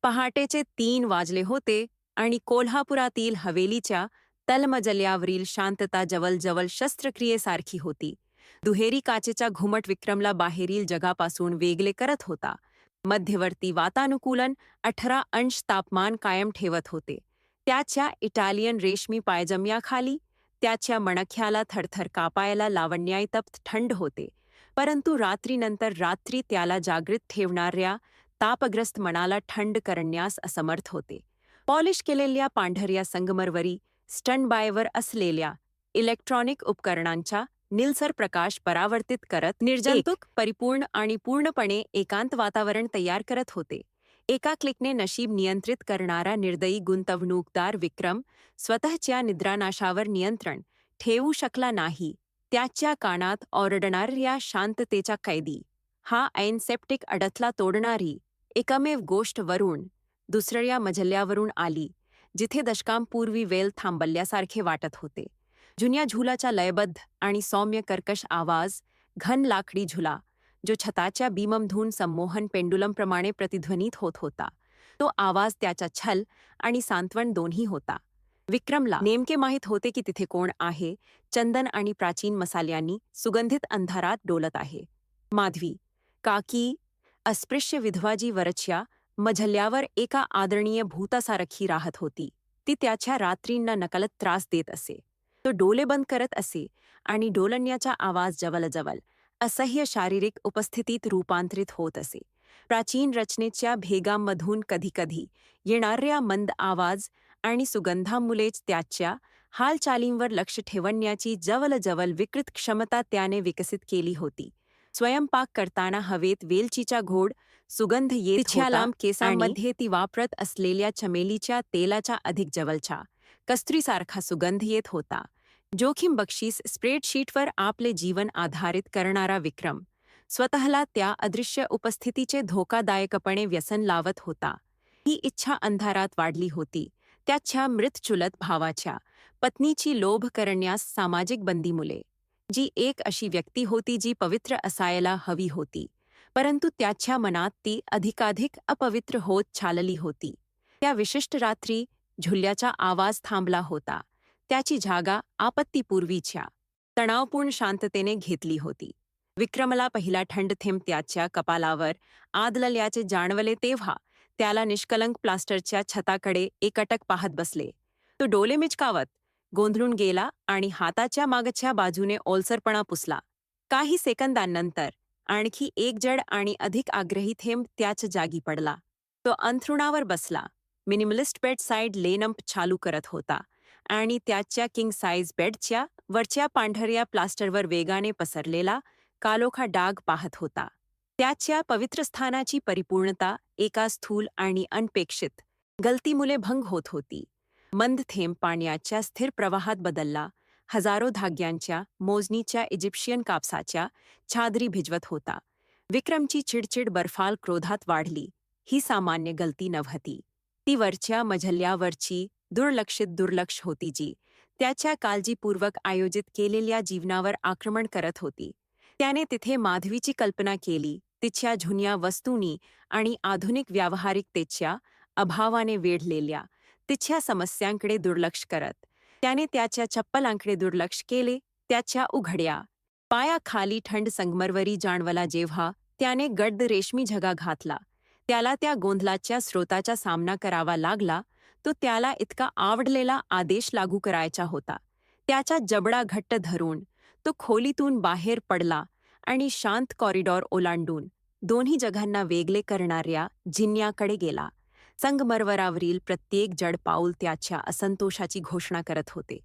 पहाटेचे 3 वाजले होते आणि कोल्हापुरातील हवेलीच्या तलमजल्यावरील शांतता जवळजवळ शस्त्रक्रियेसारखी होती. दुहेरी काचेचा घुमट विक्रमला बाहेरील जगापासून वेगळे करत होता. मध्यवर्ती वातानुकूलन 18 अंश तापमान कायम ठेवत होते. त्याच्या इटालियन रेशमी पायजम्याखाली त्याच्या मणक्याला थरथर कापायला लावण्याइतपत थंड होते. परंतु रात्रीनंतर रात्री त्याला जागृत ठेवणाऱ्या तापग्रस्त मनाला थंड करण्यास असमर्थ होते. पॉलिश केलेल्या पांढऱ्या संगमरवरी स्टंडबायवर असलेल्या इलेक्ट्रॉनिक उपकरणांचा निळसर प्रकाश परावर्तित करत निर्जंतुक, परिपूर्ण आणि पूर्णपणे एकांत वातावरण तयार करत होते. एका क्लिकने नशीब नियंत्रित करणारा निर्दयी गुंतवणूकदार विक्रम स्वतःच्या निद्रानाशावर नियंत्रण ठेवू शकला नाही. त्याच्या कानात ओरडणाऱ्या शांततेचा कैदी हा ऐनसेप्टिक अडथळा तोडणारी एकमेव गोष्ट वरून दुसऱ्या मजल्यावरून आली, जिथे दशकांपूर्वी वेळ थांबल्यासारखे वाटत होते. जुन्या झुलाचा लयबद्ध आणि सौम्य कर्कश आवाज, घन लाकडी झुला, जो छताच्या बीममधून संमोहन पेंडुलमप्रमाणे प्रतिध्वनित होत होता. तो आवाज त्याचा छल आणि सांत्वन दोन्ही होता. विक्रमला नेमके माहीत होते की तिथे कोण आहे. चंदन आणि प्राचीन मसाल्यांनी सुगंधित अंधारात डोलत आहे. माधवी, काकी, अस्पृश्य विधवाजी वरच्या मजल्यावर एका आदरणीय भूतासारखी राहत होती. ती त्याच्या रात्रींना नकळत त्रास देत असे. तो डोळे बंद करत असे आणि डोलण्याचा आवाज जवळजवळ असह्य शारीरिक उपस्थितीत रूपांतरित होत असे. प्राचीन रचनेच्या भेगांमधून कधीकधी येणाऱ्या मंद आवाज आणि सुगंधामुळेच त्याच्या हालचालींवर लक्ष ठेवण्याची जवळजवळ विकृत क्षमता त्याने विकसित केली होती. स्वयंपाक करताना हवेत वेलचीचा गोड सुगंध येत होता. तिच्या लांब केसांमध्ये ती वापरत असलेल्या चमेलीच्या तेलाचा अधिक जवळचा, कस्तुरीसारखा सुगंध येत होता. जोखीम बक्षीस स्प्रेडशीटवर आपले जीवन आधारित करणारा विक्रम स्वतःला त्या अदृश्य उपस्थितीचे धोकादायकपणे व्यसन लावत होता. ही इच्छा अंधारात वाढली होती. त्याच्या मृत चुलत भावाच्या पत्नीची लोभ करण्यास सामाजिक बंदीमुळे, जी एक अशी व्यक्ती होती जी पवित्र असायला हवी होती, परंतु त्याच्या मनात ती अधिकाधिक अपवित्र होत चालली होती. त्या विशिष्ट रात्री झुल्याचा आवाज थांबला होता. त्याची जागा आपत्तीपूर्वीच्या तणावपूर्ण शांततेने घेतली होती. विक्रमला पहिला थंड थेंब त्याच्या कपालावर आदळल्याचे जाणवले तेव्हा त्याला निष्कलंक प्लास्टरच्या छताकडे एकटक पाहत बसले. तो डोळे मिचकावत गोंधळून गेला आणि हाताच्या मागच्या बाजूने ओलसरपणा पुसला. काही सेकंदांनंतर आणखी एक जड आणि अधिक आग्रही थेंब त्याच्या जागी पडला. तो अंथरुणावर बसला. मिनिमलिस्ट बेडसाईड लेनम्प चालू करत होता आणि त्याच्या किंग साईज बेडच्या वरच्या पांढऱ्या प्लास्टरवर वेगाने पसरलेला कालोखा डाग पाहत होता. त्याच्या पवित्र स्थानाची परिपूर्णता एका स्थूल आणि अनपेक्षित गलतीमुळे भंग होत होती. मंद थेंब पाण्याच्या स्थिर प्रवाहात बदलला. हजारो धाग्यांच्या मोजणीच्या इजिप्शियन कापसाच्या चादरी भिजवत होता. विक्रमची चिडचिड बर्फाल क्रोधात वाढली. ही सामान्य गलती नव्हती. ती वरच्या मजल्यावरची दुर्लक्ष होती, जी त्याच्या काळजीपूर्वक आयोजित केलेल्या जीवनावर आक्रमण करत होती. त्याने तिथे माधवीची कल्पना केली, तिच्या जुन्या वस्तूंनी आणि आधुनिक व्यावहारिकतेच्या अभावाने वेढलेल्या तिच्या समस्यांकडे दुर्लक्ष करत. त्याने त्याच्या चप्पलांकडे दुर्लक्ष केले. त्याच्या उघड्या पायाखाली थंड संगमरवरी जाणवला. जेव्हा त्याने गडद रेशमी झगा घातला, त्याला त्या गोंधळाच्या स्रोताचा सामना करावा लागला. तो त्याला इतका आवडलेला आदेश लागू करायचा होता. त्याचा जबडा घट्ट धरून तो खोलीतून बाहेर पडला आणि शांत कॉरिडॉर ओलांडून दोन्ही जगांना वेगळे करणाऱ्या जिन्याकडे गेला. संगमरवरावरील प्रत्येक जड पाऊल त्याच्या असंतोषाची घोषणा करत होते.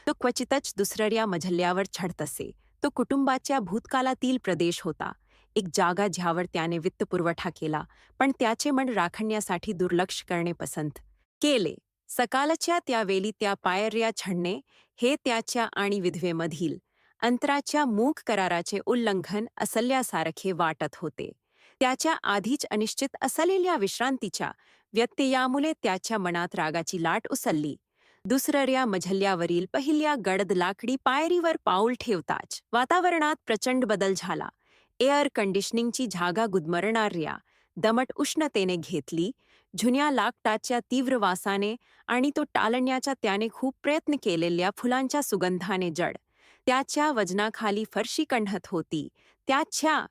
तो क्वचितच दुसऱ्या मजल्यावर चढत असे. तो कुटुंबाच्या भूतकाळातील प्रदेश होता, एक जागा ज्यावर त्याने वित्तपुरवठा केला, पण त्याचे मन राखण्यासाठी दुर्लक्ष करणे पसंत केले. सकाळच्या त्यावेळी त्या पायऱ्या चढणे हे त्याच्या आणि विधवेमधील अंतराच्या मूक कराराचे उल्लंघन असल्यासारखे वाटत होते. त्याच्या आधीच अनिश्चित असलेल्या विश्रांतीच्या व्यत्ययामुळे त्याच्या मनात रागाची लाट उसळली. दुसऱ्या मजल्यावरील पहिल्या गडद लाकडी पायरीवर पाऊल ठेवताच वातावरणात प्रचंड बदल झाला. एअर कंडिशनिंगची जागा गुदमरणाऱ्या दमट उष्णतेने घेतली. जुन्या लाकडाच्या तीव्र वासाने आणि तो टाळण्याचा त्याने खूप प्रयत्न केलेल्या फुलांच्या सुगंधाने जड त्याच्या वजनाखाली फरशी कण्हत होती, त्याच्या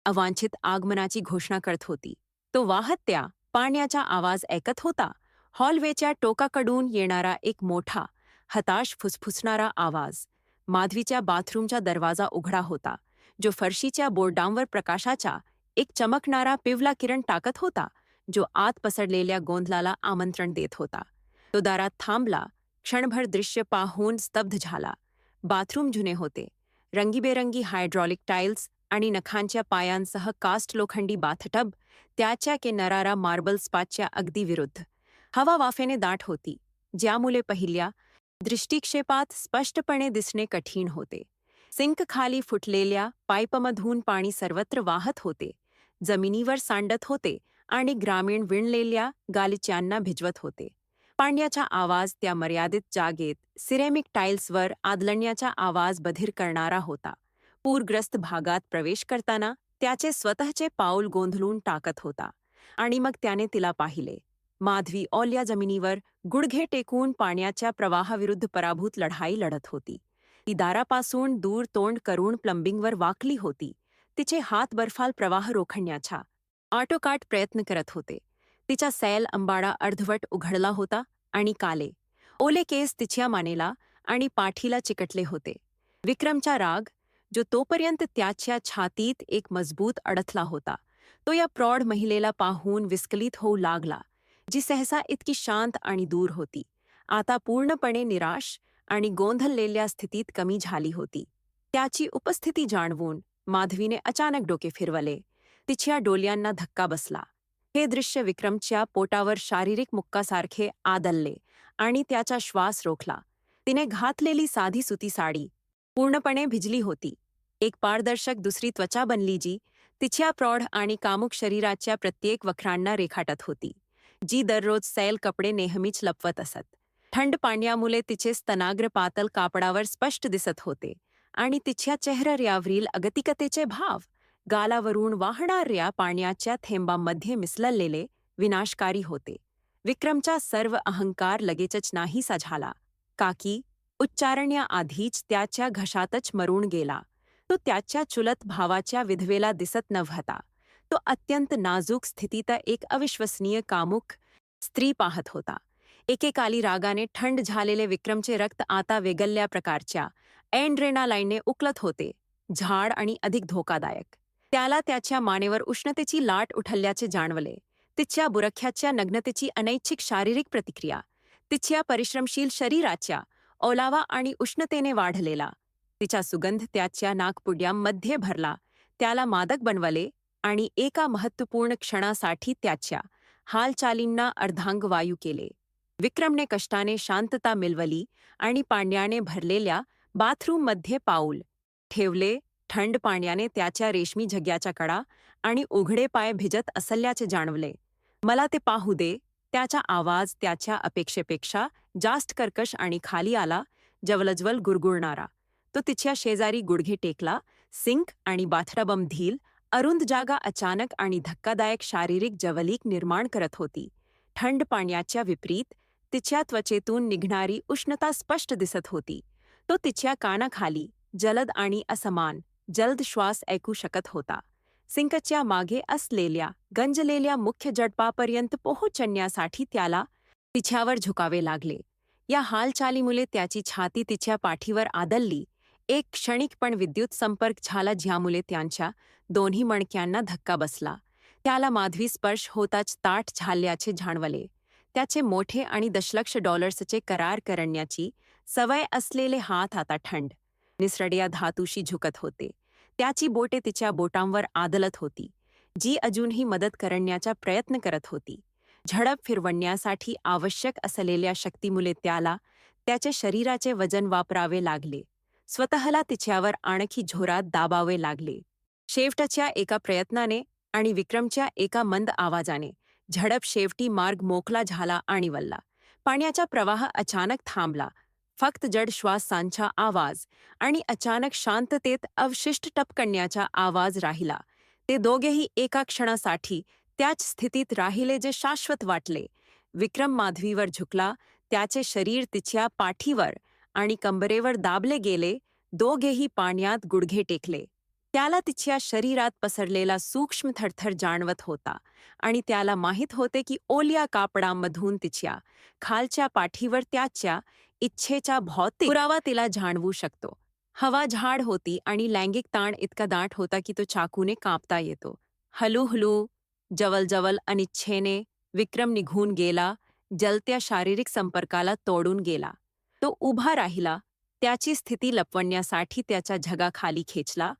अवांछित आगमनाची घोषणा करत होती. तो वाहत त्या पाण्याचा आवाज ऐकत होता, हॉलवेच्या टोकाकडून येणारा एक मोठा, हताश फुसफुसणारा आवाज. माधवीच्या बाथरूमचा दरवाजा उघडा होता, जो फरशीच्या बोर्डांवर प्रकाशाचा एक चमकणारा पिवळा किरण टाकत होता, जो आत पसरलेल्या गोंधळाला आमंत्रण देत होता. तो दारात थांबला, क्षणभर दृश्य पाहून स्तब्ध झाला. बाथरूम जुने होते. रंगीबेरंगी हायड्रॉलिक टाईल्स आणि नखांच्या पायांसह कास्ट लोखंडी बाथटब, त्याच्या किनारा मार्बल स्पाचच्या अगदी विरुद्ध. हवा वाफेने दाट होती, ज्यामुळे पहिल्या दृष्टिक्षेपात स्पष्टपणे दिसणे कठीण होते. सिंक खाली फुटलेल्या पाईपमधून पाणी सर्वत्र वाहत होते, जमिनीवर सांडत होते आणि ग्रामीण विणलेल्या गालिच्यांना भिजवत होते. पाण्याचा आवाज त्या मर्यादित जागेत सिरेमिक टाईल्सवर आदळण्याचा आवाज बधीर करणारा होता. पूरग्रस्त भागात प्रवेश करताना त्याचे स्वतःचे पाऊल गोंधळून टाकत होता. आणि मग त्याने तिला पाहिले. माधवी ओल्या जमिनीवर गुडघे टेकून पाण्याच्या प्रवाहाविरुद्ध पराभूत लढाई लढत होती. ती दारापासून दूर तोंड करून प्लंबिंगवर वाकली होती. तिचे हात बर्फाल प्रवाह रोखण्याचा आटोकाट प्रयत्न करत होते. तिचा सैल अंबाडा अर्धवट उघडला होता आणि काले, ओले केस तिच्या मानेला आणि पाठीला चिकटले होते. विक्रमचा राग, जो तोपर्यंत त्याच्या छातीत एक मजबूत अडथला होता, तो या प्रौढ महिलेला पाहून विस्कलित होऊ लागला, जी सहसा इतकी शांत आणि दूर होती, आता पूर्णपणे निराश आणि गोंधळलेल्या स्थितीत कमी झाली होती. त्याची उपस्थिती जाणवून माधवीने अचानक डोके फिरवले. तिच्या डोळ्यांना धक्का बसला. हे दृश्य विक्रमच्या पोटावर शारीरिक मुक्कासारखे आदळले आणि त्याचा श्वास रोखला. तिने घातलेली साधी सुती साडी पूर्णपणे भिजली होती. एक पारदर्शक दुसरी त्वचा बनली, जी तिच्या प्रौढ आणि कामुक शरीराच्या प्रत्येक वक्रांना रेखाटत होती, जी दररोज सैल कपडे नेहमीच लपवत असत. थंड पाण्यामुळे तिचे स्तनाग्र पातळ कापडावर स्पष्ट दिसत होते आणि तिच्या चेहऱ्यावरील अगतिकतेचे भाव गालावरून वाहणाऱ्या पाण्याच्या थेंबांमध्ये मिसळलेले विनाशकारी होते. विक्रमचा सर्व अहंकार लगेचच नाहीसा झाला, काकी उच्चारण्याआधीच त्याच्या घशातच मरून गेला. तो त्याच्या चुलत भावाच्या विधवेला दिसत नव्हता. तो अत्यंत नाजूक स्थितीत एक अविश्वसनीय कामुक स्त्री पाहत होता. एकेकाली रागाने थंड झालेले विक्रमचे रक्त आता वेगळ्या प्रकारच्या एड्रेनालाईनने उकलत होते, झाड आणि अधिक धोकादायक. त्याला त्याच्या मानेवर उष्णतेची लाट उठल्याचे जाणवले. तिच्या बुरख्याच्या नग्नतेची अनैच्छिक शारीरिक प्रतिक्रिया, तिच्या परिश्रमशील शरीराच्या ओलावा आणि उष्णतेने वाढलेला तिचा सुगंध त्याच्या नाकपुड्यांमध्ये भरला, त्याला मादक बनवले आणि एका महत्त्वपूर्ण क्षणासाठी त्याच्या हालचालींना अर्धांगवायू केले. विक्रमने कष्टाने शांतता मिळवली आणि पाण्याने भरलेल्या बाथरूममध्ये पाऊल ठेवले. थंड पाण्याने त्याच्या रेशमी झग्याच्या कडा आणि उघडे पाय भिजत असल्याचे जाणवले. मला ते पाहू दे. त्याचा आवाज त्याच्या अपेक्षेपेक्षा जास्त कर्कश आणि खाली आला, जवलजवल गुरगुरणारा. तो तिच्या शेजारी गुडघे टेकला. सिंक आणि बाथटबमधील अरुंद जागा अचानक आणि धक्कादायक शारीरिक जवळीक निर्माण करत होती. थंड पाण्याच्या विपरीत तिच्या त्वचेतून निघणारी उष्णता स्पष्ट दिसत होती. तो तिच्या कानाखाली जलद आणि असमान जलद श्वास ऐकू शकत होता. सिंकच्या मागे असलेल्या गंजलेल्या मुख्य जडपापर्यंत पोहोचण्यासाठी त्याला तिच्यावर झुकावे लागले. या हालचालीमुळे त्याची छाती तिच्या पाठीवर आदळली. एक क्षणिक पण विद्युत संपर्क झाला, ज्यामुळे त्यांच्या दोन्ही मणक्यांना धक्का बसला. त्याला माधवी स्पर्श होताच ताठ झाल्याचे जाणवले. त्याचे मोठे आणि दशलक्ष डॉलर्सचे करार करण्याची सवय असलेले हात आता थंड, निसरड्या धातूशी झुकत होते. त्याची बोटे तिच्या बोटांवर आदळत होती, जी अजूनही मदत करण्याचा प्रयत्न करत होती. झडप फिरवण्यासाठी आवश्यक असलेल्या शक्तीमुळे त्याला त्याच्या शरीराचे वजन वापरावे लागले, स्वतःला तिच्यावर आणखी जोरात दाबावे लागले. शेवटच्या एका प्रयत्नाने आणि विक्रमच्या एका मंद आवाजाने झडप शेवटी मार्ग मोकळा झाला आणि वल्ला. पाण्याचा प्रवाह अचानक थांबला. फक्त जड श्वासांचा आवाज आणि अचानक शांततेत अवशिष्ट टपकण्याचा आवाज राहिला. ते दोघेही एका क्षणासाठी त्याच स्थितीत राहिले जे शाश्वत वाटले. विक्रम माधवीवर झुकला, त्याचे शरीर तिच्या पाठीवर आणि कंबरेवर दाबले गेले, दोघेही पाण्यात गुडघे टेकले. त्याला तिच्या शरीरात पसरलेला सूक्ष्म थरथर जाणवत होता आणि त्याला माहीत होते की ओल्या कापडामधून तिच्या खालच्या पाठीवर त्याच्या इच्छेचा भौतिक पुरावा तिला जाणवू शकतो. हवा झाड होती आणि लैंगिक ताण इतका दाट होता की तो चाकूने कापता येतो. हळूहळू, जवळजवळ अनिच्छेने विक्रम निघून गेला, जलत्या शारीरिक संपर्काला तोडून गेला. तो उभा राहिला, त्याची स्थिती लपवण्यासाठी त्याच्या झगा खाली खेचला,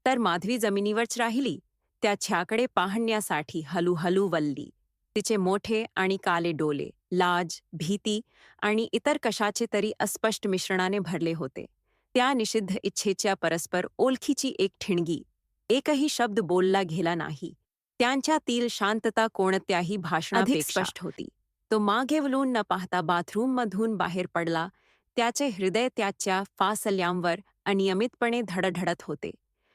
तर माधवी जमिनीवरच राहिली, त्याच्याकडे पाहण्यासाठी हळूहळू वळली. तिचे मोठे आणि काले डोळे, लाज, भीती आणि इतर कशाचे तरी अस्पष्ट मिश्रणाने भरले होते. त्या निषिद्ध इच्छेच्या परस्पर ओळखीची एक ठिणगी. एकही शब्द बोलला गेला नाही. त्यांच्यातील शांतता कोणत्याही भाषणापेक्षा स्पष्ट होती. तो मागे वळून न पाहता बाथरूममधून बाहेर पडला. त्याचे हृदय त्याच्या फासल्यांवर अनियमितपणे धडधडत होते.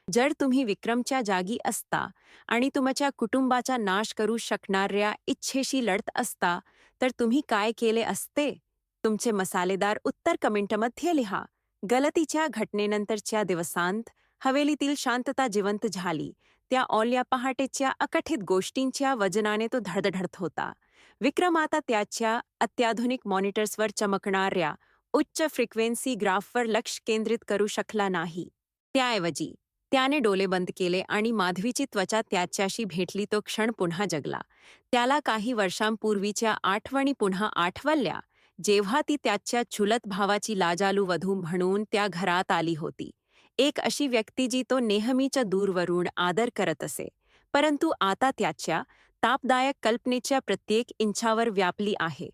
जर तुम्ही विक्रमच्या जागी असता आणि तुमच्या कुटुंबाचा नाश करू शकणाऱ्या इच्छेशी लढत असता, तर तुम्ही काय केले असते? तुमचे मसालेदार उत्तर कमेंटमध्ये लिहा. गलतीच्या घटनेनंतरच्या दिवसांत हवेलीतील शांतता जिवंत झाली. त्या ओल्या पहाटेच्या अकथित गोष्टींच्या वजनाने तो धडधडत होता. विक्रम आता त्याच्या अत्याधुनिक मॉनिटर्सवर चमकणाऱ्या उच्च फ्रिक्वेन्सी ग्राफवर लक्ष केंद्रित करू शकला नाही. त्याऐवजी त्याने डोळे बंद केले आणि माधवीची त्वचा त्याच्याशी भेटली. तो क्षण पुन्हा जगला. त्याला काही वर्षांपूर्वीच्या आठवणी पुन्हा आठवल्या, जेव्हा ती त्याच्या चुलत भावाची लाजालू वधू म्हणून त्या घरात आली होती. एक अशी व्यक्ती जी तो नेहमीच्या दूरवरून आदर करत असे, परंतु आता त्याच्या तापदायक कल्पनेच्या प्रत्येक इंचावर व्यापली आहे.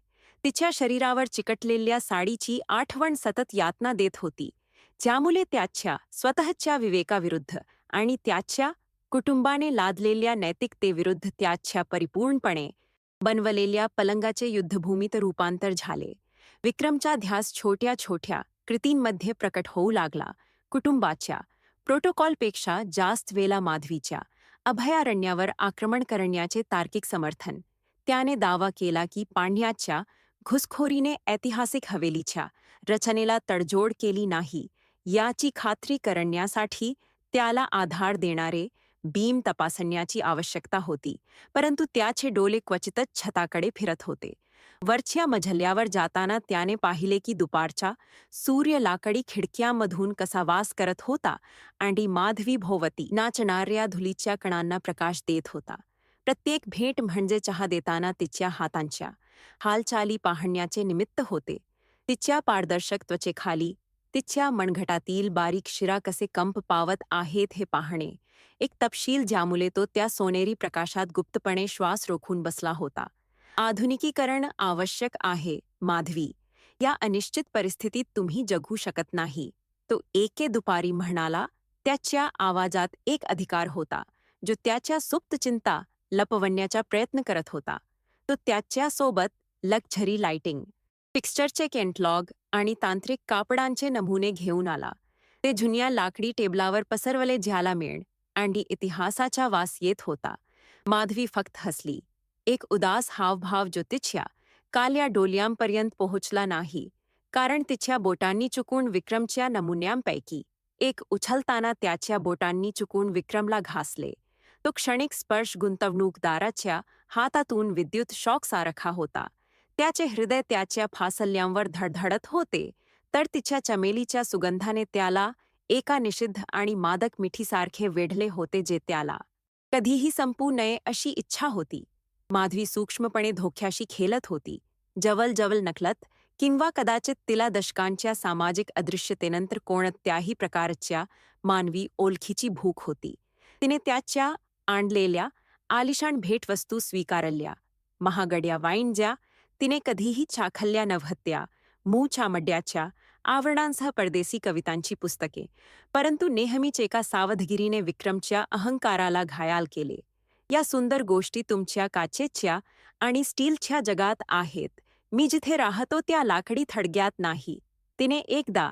तिच्या शरीरावर चिकटलेल्या साडीची आठवण सतत यातना देत होती, ज्यामुळे त्याच्या स्वतःच्या विवेकाविरुद्ध आणि त्याच्या कुटुंबाने लादलेल्या नैतिकतेविरुद्ध त्याच्या परिपूर्णपणे बनवलेल्या पलंगाचे युद्धभूमीत रूपांतर झाले. विक्रमचा ध्यास छोट्या छोट्या कृतींमध्ये प्रकट होऊ लागला. कुटुंबाच्या प्रोटोकॉलपेक्षा जास्त वेळा माधवीच्या अभयारण्यावर आक्रमण करण्याचे तार्किक समर्थन. त्याने दावा केला की पाण्याच्या घुसखोरीने ऐतिहासिक हवेलीच्या रचनेला तडजोड केली नाही, याची खात्री करण्यासाठी त्याला आधार देणारे बीम तपासण्याची आवश्यकता होती, परंतु त्याचे डोळे क्वचितच छताकडे फिरत होते. वरच्या मजल्यावर जाताना त्याने पाहिले की दुपारचा सूर्य लाकडी खिडक्यामधून कसा वास करत होता आणि माधवी भोवती नाचणाऱ्या धुलीच्या कणांना प्रकाश देत होता. प्रत्येक भेट म्हणजे चहा देताना तिच्या हातांच्या हालचाली पाहण्याचे निमित्त होते. तिच्या पारदर्शक त्वचेखाली तिच्या मनगटातील बारीक शिरा कसे कंप पावत आहेत हे पाहणे, एक तपशील ज्यामुळे तो त्या सोनेरी प्रकाशात गुप्तपणे श्वास रोखून बसला होता. आधुनिकीकरण आवश्यक आहे, माधवी. या अनिश्चित परिस्थितीत तुम्ही जगू शकत नाही, तो एके दुपारी म्हणाला. त्याच्या आवाजात एक अधिकार होता, जो त्याच्या सुप्त चिंता लपवण्याचा प्रयत्न करत होता. तो त्याच्यासोबत लक्झरी लाइटिंग, फिक्स्चरचे कॅटलॉग आणि तांत्रिक कापडांचे नमुने घेऊन आला. ते जुन्या लाकडी टेबलावर पसरवले ज्याला मेण आणि इतिहासाचा वास येत होता. माधवी फक्त हसली. एक उदास हावभाव जो तिच्या काल्या डोळ्यांपर्यंत पोहोचला नाही, कारण तिच्या बोटांनी चुकून विक्रमच्या नमुन्यांपैकी एक उछलताना त्याच्या बोटांनी चुकून विक्रमला घासले. तो क्षणिक स्पर्श गुंतवणूकदाराच्या हातातून विद्युत शॉकसारखा होता. त्याचे हृदय त्याच्या फासल्यांवर धडधडत होते, तर तिच्या चमेलीच्या सुगंधाने त्याला एका निषिद्ध आणि मादक मिठीसारखे वेढले होते, जे त्याला कधीही संपू नये अशी इच्छा होती. माधवी सूक्ष्मपणे धोक्याशी खेळत होती, जवळजवळ नकलत, किंवा कदाचित तिला दशकांच्या सामाजिक अदृश्यतेनंतर कोणत्याही प्रकारच्या मानवी ओळखीची भूक होती. तिने त्याच्या आणलेल्या आलिशान भेटवस्तू स्वीकारल्या, महागड्या वाईन ज्या तिने कधीही चाखल्या नव्हत्या, मूळच्या मड्याच्या आवरणांसह परदेशी कवितांची पुस्तके, परंतु नेहमीच एका सावधगिरीने विक्रमच्या अहंकाराला घायाळ केले. या सुंदर गोष्टी तुमच्या काचेच्या आणि स्टीलच्या जगात आहेत, मी जिथे राहतो त्या लाकडी थडग्यात नाही, तिने एकदा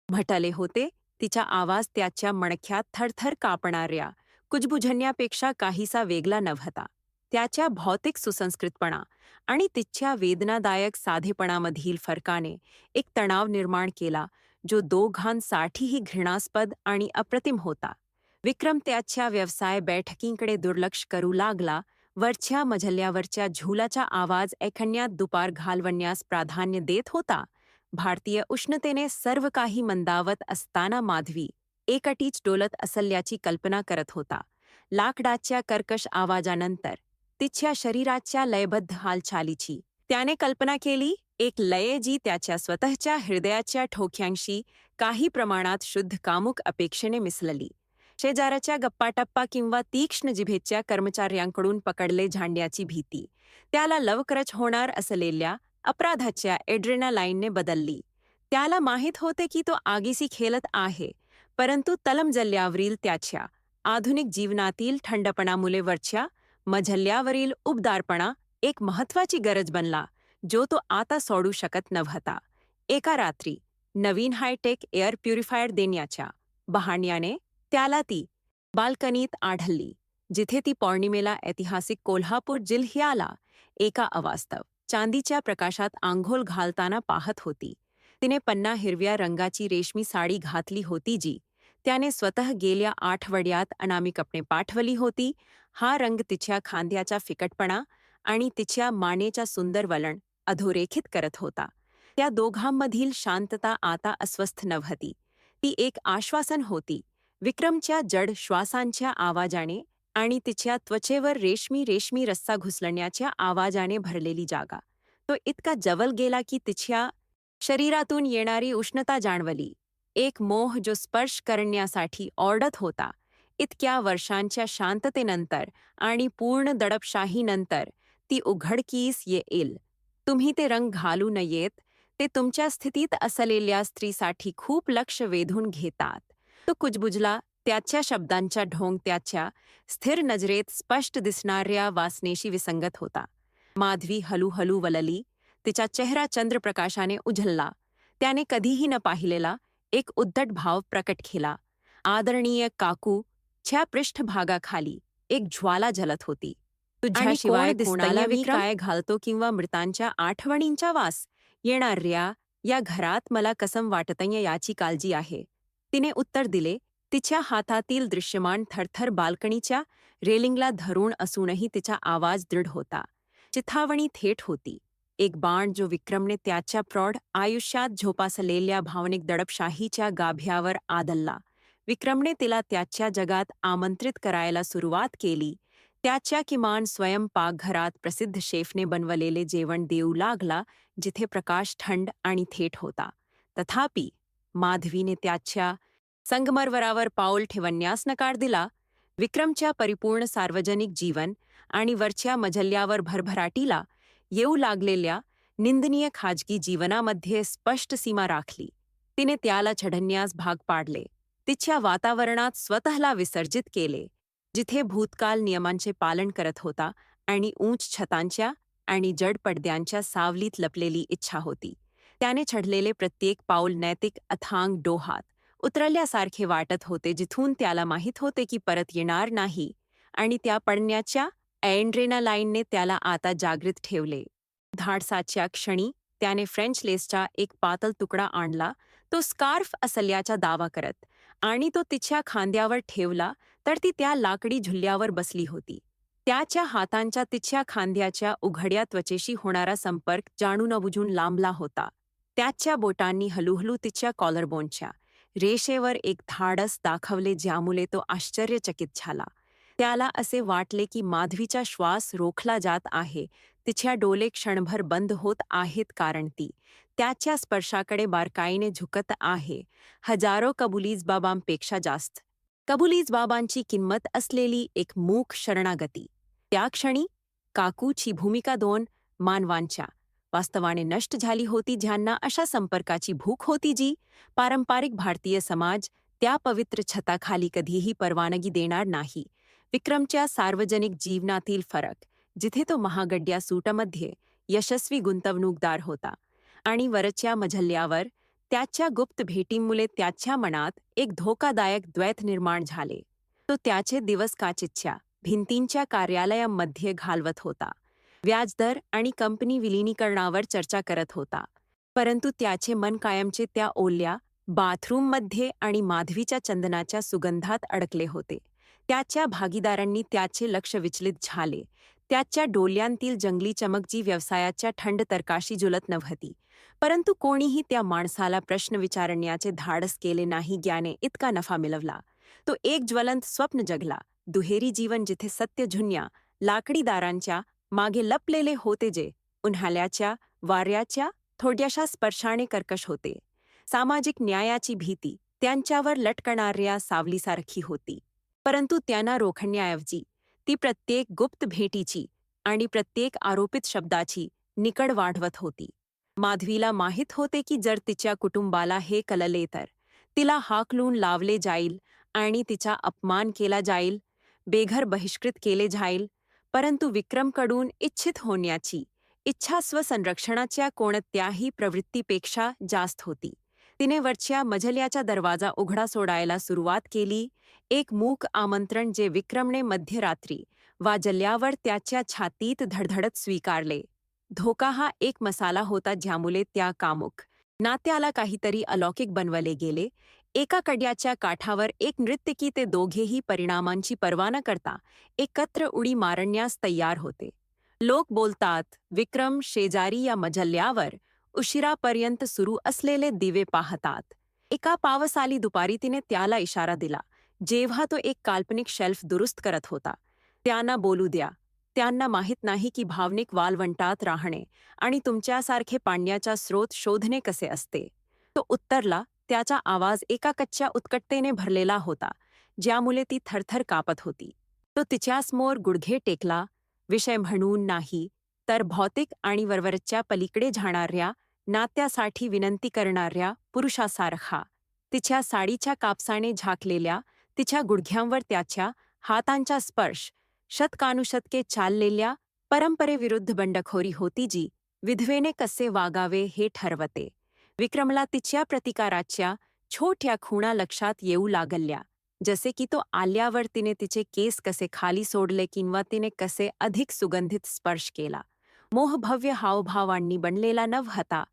म्हटले होते. तिचा आवाज त्याच्या मणक्यात थरथर कापणाऱ्या कुजबुजण्यापेक्षा काहीसा वेगळा नव्हता. त्याच्या भौतिक सुसंस्कृतपणा आणि तिच्या वेदनादायक साधेपणामधील फरकाने एक तणाव निर्माण केला जो दोघांसाठीही घृणास्पद आणि अप्रतिम होता. विक्रम त्याच्या व्यवसाय बैठकींकडे दुर्लक्ष करू लागला, वरच्या मजल्यावरच्या झुलाचा आवाज ऐकण्यात दुपार घालवण्यास प्राधान्य देत होता. भारतीय उष्णतेने सर्व काही मंदावत असताना माधवी एकटीच डोलत असल्याची कल्पना करत होता. लाकडाच्या कर्कश आवाजानंतर तिच्या शरीराच्या लयबद्ध हालचालीची त्याने कल्पना केली, एक लय जी त्याच्या स्वतःच्या हृदयाच्या ठोक्यांशी काही प्रमाणात शुद्ध कामुक अपेक्षेने मिसळली. शेजाराच्या गप्पाटप्पा किंवा तीक्ष्ण जिभेच्या कर्मचाऱ्यांकडून पकडले जाण्याची भीती त्याला लवकरच होणार असलेल्या अपराधाच्या एड्रेनालाईनने बदलली. त्याला माहीत होते की तो आगीशी खेळत आहे, परंतु तलमजल्यावरील त्याच्या आधुनिक जीवनातील थंडपणामुळे वरच्या मजल्यावरील उबदारपणा एक महत्वाची गरज बनला, जो तो आता सोडू शकत नव्हता. एका रात्री नवीन हायटेक एअर प्युरिफायर देण्याच्या बहाण्याने त्याला ती बाल्कनीत आढळली, जिथे ती पौर्णिमेला ऐतिहासिक कोल्हापूर जिल्ह्याला एका अवास्तव चांदीच्या प्रकाशात आंघोळ घालताना पाहत होती. तिने पन्ना हिरव्या रंगाची रेशमी साडी घातली होती, जी त्याने स्वतः गेल्या आठवड्यात अनामिकपणे पाठवली होती. हा रंग तिच्या खांद्याचा फिकटपणा आणि तिच्या मानेचा सुंदर वळण अधोरेखित करत होता. त्या दोघांमधील शांतता आता अस्वस्थ नव्हती, ती एक आश्वासन होती. विक्रमच्या जड श्वासांच्या आवाजाने आणि तिच्या त्वचेवर रेशमी रेशमी रस्सा घुसळण्याच्या आवाजाने भरलेली जागा. तो इतका जवळ गेला की तिच्या शरीरातून येणारी उष्णता जाणवली, एक मोह जो स्पर्श करण्यासाठी ओरडत होता. इतक्या वर्षांच्या शांततेनंतर आणि पूर्ण दडपशाहीनंतर ती उघडकीस येईल. तुम्ही ते रंग घालू नयेत, ते तुमच्या स्थितीत असलेल्या स्त्रीसाठी खूप लक्ष वेधून घेतात. तो कुजबुजला, त्याच्या शब्दांचा ढोंग त्याच्या स्थिर नजरेत स्पष्ट दिसणाऱ्या वासनेशी विसंगत होता. माधवी हळूहळू वळली, तिचा चेहरा चंद्रप्रकाशाने उजळला. त्याने कधीही न पाहिलेला एक उद्धट भाव प्रकट केला. आदरणीय काकू च्या पृष्ठभागाखाली एक ज्वाला जलत होती. तुझ्याशिवाय कोणाला मी काय घालतो किंवा मृतांच्या आठवणींचा वास येणाऱ्या या घरात मला कसम वाटतंय याची काळजी आहे, तिने उत्तर दिले. तिच्या हातातील दृश्यमान थरथर बाल्कनीच्या रेलिंगला धरून असूनही तिचा आवाज दृढ होता. चिथावणी थेट होती, एक बाण जो विक्रमने त्याच्या प्रौढ आयुष्यात झोपासलेल्या भावनिक दडपशाहीच्या गाभ्यावर आदळला. विक्रमने तिला त्याच्या जगात आमंत्रित करायला सुरुवात केली. त्याच्या किमान स्वयंपाकघरात प्रसिद्ध शेफने बनवलेले जेवण देऊ लागला, जिथे प्रकाश थंड आणि थेट होता. तथापि माधवीने त्याच्या संगमरवरावर पाऊल ठेवण्यास नकार दिला. विक्रमच्या परिपूर्ण सार्वजनिक जीवन आणि वरच्या मजल्यावर भरभराटीला येऊ लागलेल्या निंदनीय खाजगी जीवनामध्ये स्पष्ट सीमा राखली. तिने त्याला चढण्यास भाग पाडले, तिच्या वातावरणात स्वतःला विसर्जित केले, जिथे भूतकाल नियमांचे पालन करत होता आणि उंच छतांच्या आणि जड पडद्यांच्या सावलीत लपलेली इच्छा होती. त्याने चढलेले प्रत्येक पाऊल नैतिक अथांग डोहात उतरल्यासारखे वाटत होते, जिथून त्याला माहीत होते की परत येणार नाही, आणि त्या पडण्याच्या एड्रेनालाईनने त्याला आता जागृत ठेवले. धाडसाच्या क्षणी त्याने फ्रेंच लेसचा एक पातळ तुकडा आणला, तो स्कार्फ असल्याचा दावा करत, आणि तो तिच्या खांद्यावर ठेवला तर ती त्या लाकडी झुल्यावर बसली होती. त्याच्या हातांचा तिच्या खांद्याच्या उघड्या त्वचेशी होणारा संपर्क जाणून बुजून लांबला होता. त्याच्या बोटांनी हळूहळू तिच्या कॉलरबोनच्या रेषेवर एक धाडस दाखवले, ज्यामुळे तो आश्चर्यचकित झाला. त्याला असे वाटले की माधवीचा श्वास रोखला जात आहे, तिच्या डोळे क्षणभर बंद होत आहेत, कारण ती त्याच्या स्पर्शाकडे बारकाईने झुकत आहे. हजारो कबुलीजबाबांपेक्षा जास्त कबुलीजबाबांची किंमत असलेली एक मूक शरणागती. त्या क्षणी काकूची भूमिका दोन मानवांच्या वास्तवाने नष्ट झाली होती, ज्यांना अशा संपर्काची भूक होती जी पारंपरिक भारतीय समाज त्या पवित्र छताखाली कधीही परवानगी देणार नाही. विक्रमच्या सार्वजनिक जीवनातील फरक, जिथे तो महागड्या सूटमध्ये यशस्वी गुंतवणूकदार होता, आणि वरच्या मजल्यावर त्याच्या गुप्त भेटीमुळे त्याच्या मनात एक धोकादायक द्वैत निर्माण झाले. तो त्याचे दिवस काचेच्या भिंतींच्या कार्यालयामध्ये घालवत होता. व्याजदर आणि कंपनी विलिनीकरणावर चर्चा करत होता. परंतु त्याचे मन कायमचे त्या ओल्या बाथरूममध्ये आणि माधवीच्या चंदनाच्या सुगंधात अडकले होते. त्याच्या भागीदारांनी त्याचे लक्ष विचलित झाले. त्याच्या डोळ्यांतील जंगली चमक जी व्यवसायाच्या थंड तर्काशी जुलत नव्हती. परंतु कोणीही त्या माणसाला प्रश्न विचारण्याचे धाडस केले नाही. ज्ञाने इतका नफा मिळवला. तो एक ज्वलंत स्वप्न जगला. दुहेरी जीवन जिथे सत्य झुन्या लाकडी दारांच्या मागे लपलेले होते, जे उन्हाळ्याच्या वाऱ्याच्या थोड्याशा स्पर्शाने कर्कश होते. सामाजिक न्यायाची भीती त्यांच्यावर लटकणाऱ्या सावलीसारखी होती. परंतु त्यांना रोखण्याऐवजी ती प्रत्येक गुप्त भेटीची आणि प्रत्येक आरोपित शब्दाची निकड वाढवत होती. माधवीला माहीत होते की जर तिच्या कुटुंबाला हे कळले तर तिला हाकलून लावले जाईल आणि तिचा अपमान केला जाईल, बेघर बहिष्कृत केले जाईल. परंतु विक्रमकडून इच्छित होण्याची इच्छा स्वसंरक्षणाच्या कोणत्याही प्रवृत्तीपेक्षा जास्त होती. तिने वरच्या मजल्याचा दरवाजा उघडा सोडायला सुरुवात केली. एक मूक आमंत्रण जे विक्रमने मध्यरात्री वाजल्यावर त्याच्या छातीत धडधडत स्वीकारले. धोका हा एक मसाला होता ज्यामुळे त्या कामुक नात्याला काहीतरी अलौकिक बनवले गेले. एका कड्याच्या काठावर एक नर्तकी, ते दोघेही परिणामांची पर्वा न करता एकत्र उडी मारण्यास तयार होते. लोक बोलतात, विक्रम शेजारी या मजल्यावर उशिरापर्यंत सुरू असलेले दिवे पाहतात. एका पावसाळी दुपारी तिने त्याला इशारा दिला, जेव्हा तो एक काल्पनिक शेल्फ दुरुस्त करत होता. त्यांना बोलू द्या. त्यांना माहीत नाही की भावनिक वाळवंटात राहणे आणि तुमच्यासारखे पाण्याचा स्रोत शोधणे कसे असते. तो उत्तरला. त्याचा आवाज एका कच्च्या उत्कटतेने भरलेला होता, ज्यामुळे ती थरथर कापत होती. तो तिच्यासमोर गुडघे टेकला, विषय म्हणून नाही तर भौतिक आणि वरवरच्या पलीकडे जाणाऱ्या नात्यासाठी विनंती करणाऱ्या पुरुषासारखा. तिच्या साडीच्या कापसाने झाकलेल्या तिच्या गुडघ्यांवर त्याच्या हातांचा स्पर्श शतकानुशतके चाललेल्या परंपरेविरुद्ध बंडखोरी होती, जी विधवेने कसे वागावे हे ठरवते. विक्रमला तिच्या प्रतिकाराच्या छोट्या खुणा लक्षात येऊ लागल्या, जसे की तो आल्यावर तिने तिचे केस कसे खाली सोडले किंवा तिने कसे अधिक सुगंधित स्पर्श केला. मोहभव्य हावभावांनी बनलेला नव्हता,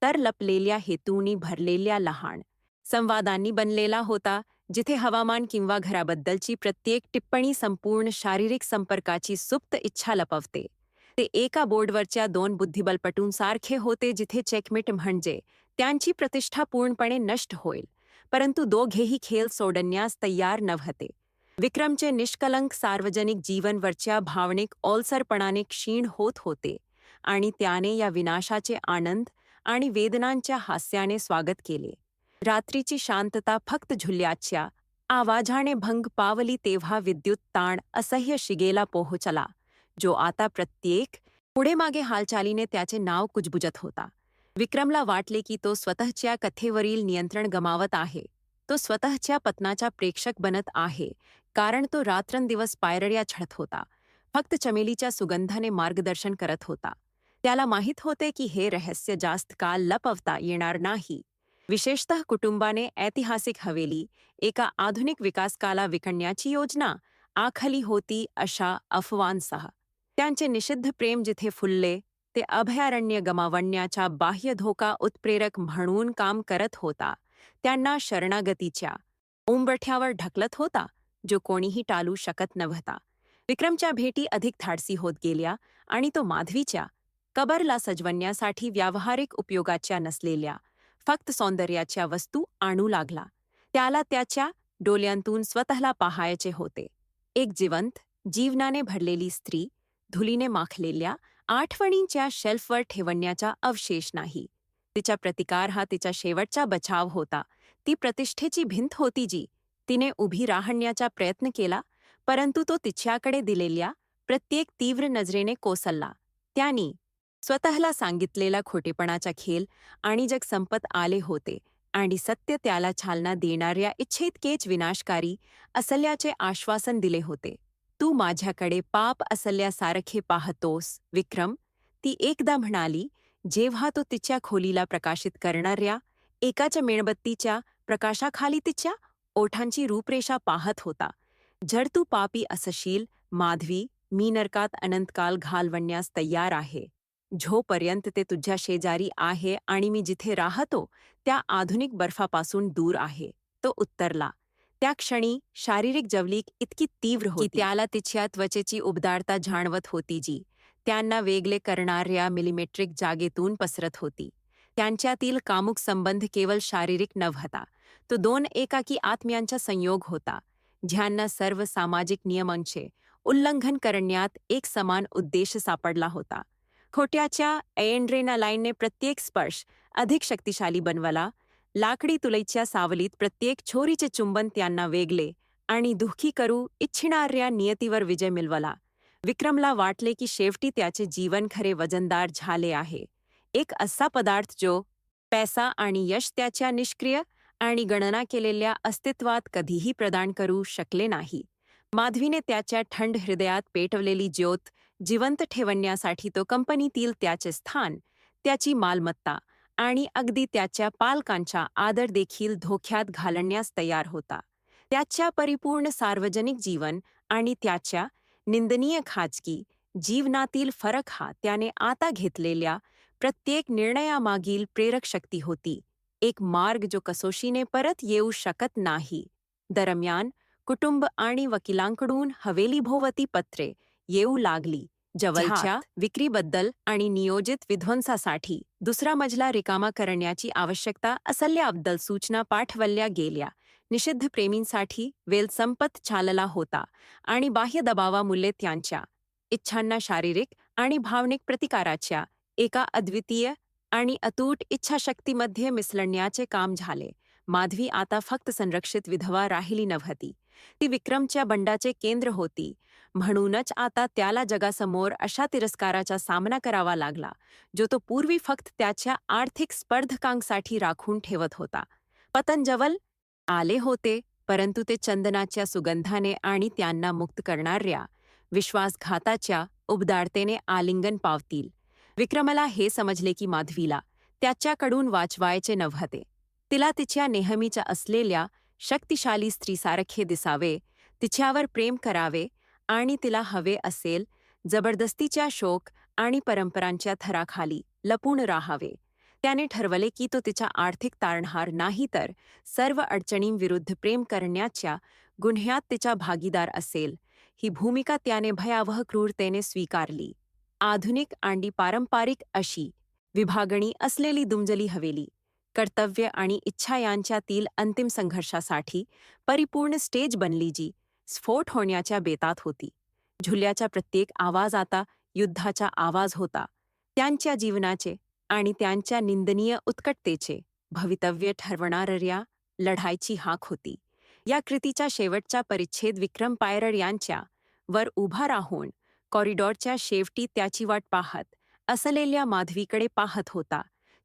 तर लपलेल्या हेतूंनी भरलेल्या लहान संवादांनी बनलेला होता, जिथे हवामान किंवा घराबद्दलची प्रत्येक टिप्पणी संपूर्ण शारीरिक संपर्काची सुप्त इच्छा लपवते. ते एका बोर्डवरच्या दोन बुद्धिबळपटूंसारखे होते, जिथे चेकमेट म्हणजे त्यांची प्रतिष्ठा पूर्णपणे नष्ट होईल, परंतु दोघेही खेळ सोडण्यास तयार नव्हते. विक्रमचे निष्कलंक सार्वजनिक जीवन वरच्या भावनिक ओलसरपणाने क्षीण होत होते आणि त्याने या विनाशाचे आनंद आणि वेदनांच्या हास्याने स्वागत केले. रात्रीची शांतता फक्त झुल्याच्या आवाजाने भंग पावली तेव्हा विद्युत ताण असह्य शिगेला पोहोचला, जो आता प्रत्येक पुढे मागे हालचालीने त्याचे नाव कुजबुजत होता. विक्रमला वाटले की तो स्वतःच्या कथेवरील नियंत्रण गमावत आहे. तो स्वतःच्या पतनाचा प्रेक्षक बनत आहे, कारण तो रात्रंदिवस पायरड्या चढत होता, फक्त चमेलीच्या सुगंधाने मार्गदर्शन करत होता. त्याला माहीत होते की हे रहस्य जास्त काळ लपवता येणार नाही. विशेषतः कुटुंबाने ऐतिहासिक हवेली एका आधुनिक विकासकाला विकण्याची योजना आखली होती अशा अफवांसह. त्यांचे निषिद्ध प्रेम जिथे फुलले, ते अभयारण्य गमावण्याचा बाह्य धोका उत्प्रेरक म्हणून काम करत होता. त्यांना शरणागतीच्या उंबरठ्यावर ढकलत होता, जो कोणीही टाळू शकत नव्हता. विक्रमच्या भेटी अधिक धाडसी होत गेल्या आणि तो माधवीच्या कबरला सजवण्यासाठी व्यावहारिक उपयोगाच्या नसलेल्या फक्त सौंदर्याच्या वस्तू आणू लागला. त्याला त्याच्या डोळ्यांतून स्वतःला पाहायचे होते. एक जिवंत, जीवनाने भरलेली स्त्री, धुलीने माखलेल्या आठवणींच्या शेल्फवर ठेवण्याचा अवशेष नाही. तिचा प्रतिकार हा तिचा शेवटचा बचाव होता. ती प्रतिष्ठेची भिंत होती जी तिने उभी राहण्याचा प्रयत्न केला, परंतु तो तिच्याकडे दिलेल्या प्रत्येक तीव्र नजरेने कोसळला. त्यांनी स्वतःला सांगितलेला खोटेपणाचा खेळ आणि जग संपत आले होते आणि सत्य त्याला चालना देणाऱ्या इच्छेइतकेच विनाशकारी असल्याचे आश्वासन दिले होते. तू माझ्याकडे पाप असल्यासारखे पाहतोस, विक्रम, ती एकदा म्हणाली, जेव्हा तो तिच्या खोलीला प्रकाशित करणाऱ्या एकाच्या मेणबत्तीच्या प्रकाशाखाली तिच्या ओठांची रूपरेषा पाहत होता. जर तू पापी असशील, माधवी, मी नरकात अनंतकाल घालवण्यास तयार आहे. जोपर्यंत ते तुझ्या शेजारी आहे आणि मी जिथे राहतो त्या आधुनिक बर्फापासून दूर आहे, तो उत्तरला. त्या क्षणी शारीरिक जवळीक इतकी तीव्र होती की त्याला तिच्या त्वचेची उबदारता जाणवत होती, जी त्यांना वेगळे करणाऱ्या मिलिमेट्रिक जागेतून पसरत होती. त्यांच्यातील कामुक संबंध केवळ शारीरिक नव्हता, तो दोन एकाकी आत्म्यांचा संयोग होता, ज्यांना सर्व सामाजिक नियमांचे उल्लंघन करण्यात एक समान उद्देश सापडला होता. खोट्याच्या एड्रेनालाईनने प्रत्येक स्पर्श अधिक शक्तिशाली बनवला. लाकडी तुळईच्या सावलीत प्रत्येक छोरीचे चुंबन त्यांना वेगळे आणि दुःखी करू इच्छिणाऱ्या नियतीवर विजय मिळवला. विक्रमला वाटले की शेवटी त्याचे जीवन खरे वजनदार झाले आहे, एक असा पदार्थ जो पैसा आणि यश त्याच्या निष्क्रिय आणि गणना केलेल्या अस्तित्वात कधीही प्रदान करू शकले नाही. माधवीने त्याच्या थंड हृदयात पेटवलेली ज्योत जिवंत ठेवण्यासाठी तो कंपनीतील त्याचे स्थान, त्याची मालमत्ता आणि अगदी त्याच्या पालकांचा आदर देखील धोक्यात घालण्यास तयार होता. त्याच्या परिपूर्ण सार्वजनिक जीवन आणि त्याच्या निंदनीय खाजगी जीवनातील फरक हा त्याने आता घेतलेल्या प्रत्येक निर्णयामागील प्रेरक शक्ती होती, एक मार्ग जो कसोशीने परत येऊ शकत नाही. दरम्यान कुटुंब आणि वकिलांकडून हवेलीभोवती पत्रे येऊ लागली, जवळच्या विक्रीबद्दल आणि नियोजित विध्वंसासाठी दुसरा मजला रिकामा करण्याची आवश्यकता असल्याबद्दल सूचना पाठवल्या गेल्या. निषिद्ध प्रेमींसाठी वेल संपत चालला होता आणि बाह्य दबावामुळे त्यांच्या इच्छांना शारीरिक आणि भावनिक प्रतिकाराच्या एका अद्वितीय आणि अतूट इच्छाशक्तीमध्ये मिसळण्याचे काम झाले. माधवी आता फक्त संरक्षित विधवा राहिली नव्हती, ती विक्रमच्या बंडाचे केंद्र होती. म्हणूनच आता त्याला जगासमोर अशा तिरस्काराचा सामना करावा लागला, जो तो पूर्वी फक्त त्याच्या आर्थिक स्पर्धकांसाठी राखून ठेवत होता. पतंजवल आले होते, परंतु ते चंदनाच्या सुगंधाने आणि त्यांना मुक्त करणाऱ्या विश्वासघाताच्या उबदारतेने आलिंगन पावतील. विक्रमला हे समजले की माधवीला त्याच्याकडून वाचवायचे नव्हते. तिला तिच्या नेहमीच्या असलेल्या शक्तिशाली स्त्रीसारखे दिसावे, तिच्यावर प्रेम करावे आणि तिला हवे असेल जबरदस्तीच्या शोक आणि परंपरांच्या थराखाली लपून राहावे. त्याने ठरवले की तो तिचा आर्थिक तारणहार नाही, तर सर्व अडचणींविरुद्ध प्रेम करण्याच्या गुन्ह्यात तिचा भागीदार असेल. ही भूमिका त्याने भयावह क्रूरतेने स्वीकारली. आधुनिक आणि पारंपरिक अशी विभागणी असलेली दुमजली हवेली, कर्तव्य आणि इच्छा यांच्यातील अंतिम संघर्षासाठी परिपूर्ण स्टेज बनली, जी स्फोट होण्याच्या बेतात होती. झुल्याचा प्रत्येक आवाज आता युद्धाचा आवाज होता, त्यांच्या जीवनाचे आणि त्यांच्या निंदनीय उत्कटतेचे भवितव्य ठरवणाऱ्या लढाईची हाक होती. या कृतीचा शेवटचा परिच्छेद विक्रम पायरर यांच्या वर उभा राहून कॉरिडॉरच्या शेवटी त्याची वाट पाहत असलेल्या माधवीकडे पाहत होता.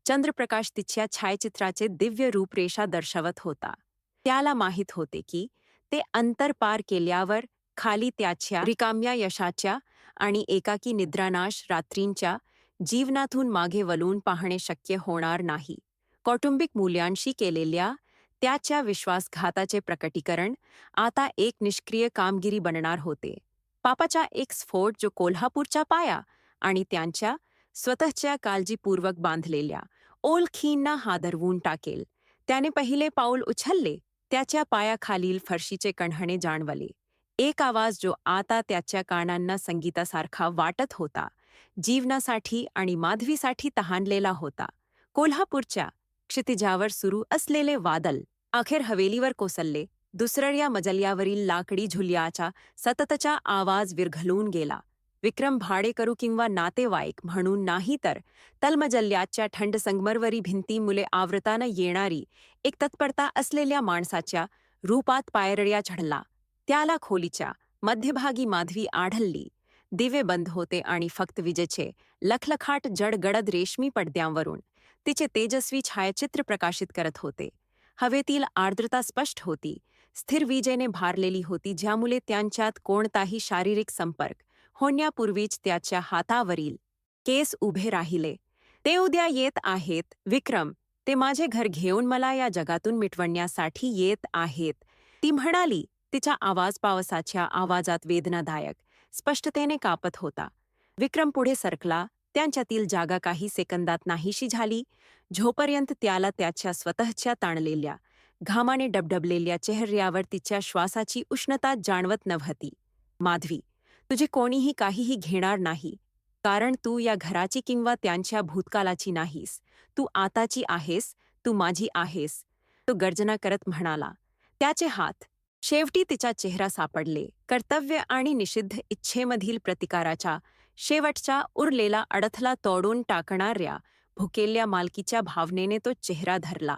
चंद्रप्रकाश तिच्या छायाचित्राचे दिव्य रूपरेषा दर्शवत होता. त्याला माहीत होते की ते अंतर पार केल्यावर खाली त्याच्या रिकाम्या यशाच्या आणि एकाकी निद्रानाश रात्रींच्या जीवनातून मागे वळून पाहणे शक्य होणार नाही. कौटुंबिक मूल्यांशी केलेल्या त्याच्या विश्वासघाताचे प्रकटीकरण आता एक निष्क्रिय कामगिरी बनणार होते. पापाचा एक स्फोट जो कोल्हापूरचा पाया आणि त्यांच्या स्वतःच्या काळजीपूर्वक बांधलेल्या ओळखींना हादरवून टाकेल. त्याने पहिले पाऊल उचलले, त्याच्या पायाखालील फरशीचे कणहणे जाणवले. एक आवाज जो आता त्याच्या कानांना संगीतासारखा वाटत होता, जीवनासाठी आणि माधवीसाठी तहानलेला होता. कोल्हापूरच्या क्षितिजावर सुरू असलेले वादळ अखेर हवेलीवर कोसळले. दुसऱ्या मजल्यावरील लाकडी झुल्याचा सततचा आवाज विरघळून गेला. विक्रम भाडेकरू किंवा नातेवाईक म्हणून नाही, तर तलमजल्याच्या थंड संगमरवरी भिंतीमुळे आवरताना येणारी एक तत्परता असलेल्या माणसाच्या रूपात पायरळ्या चढला. त्याला खोलीच्या मध्यभागी माधवी आढळली. दिवे बंद होते आणि फक्त विजेचे लखलखाट जड गडद रेशमी पडद्यांवरून तिचे तेजस्वी छायाचित्र प्रकाशित करत होते. हवेतील आर्द्रता स्पष्ट होती, स्थिर विजेने भारलेली होती, ज्यामुळे त्यांच्यात कोणताही शारीरिक संपर्क होण्यापूर्वीच त्याच्या हातावरील केस उभे राहिले. ते उद्या येत आहेत, विक्रम. ते माझे घर घेऊन मला या जगातून मिटवण्यासाठी येत आहेत, ती म्हणाली. तिचा आवाज पावसाच्या आवाजात वेदनादायक, स्पष्टतेने कापत होता. विक्रम पुढे सरकला. त्यांच्यातील जागा काही सेकंदात नाहीशी झाली, जोपर्यंत त्याला त्याच्या स्वतःच्या ताणलेल्या, घामाने डबडबलेल्या चेहऱ्यावर तिच्या श्वासाची उष्णता जाणवत नव्हती. माधवी, तुझे कोणीही काहीही घेणार नाही, कारण तू या घराची किंवा त्यांच्या भूतकालाची नाहीस. तू आताची आहेस, तू माझी आहेस, तो गर्जना करत म्हणाला. त्याचे हात शेवटी तिचा चेहरा सापडले. कर्तव्य आणि निषिद्ध इच्छेमधील प्रतिकाराचा शेवटचा उरलेला अडथळा तोडून टाकणाऱ्या भुकेल्या मालकीच्या भावनेने तो चेहरा धरला.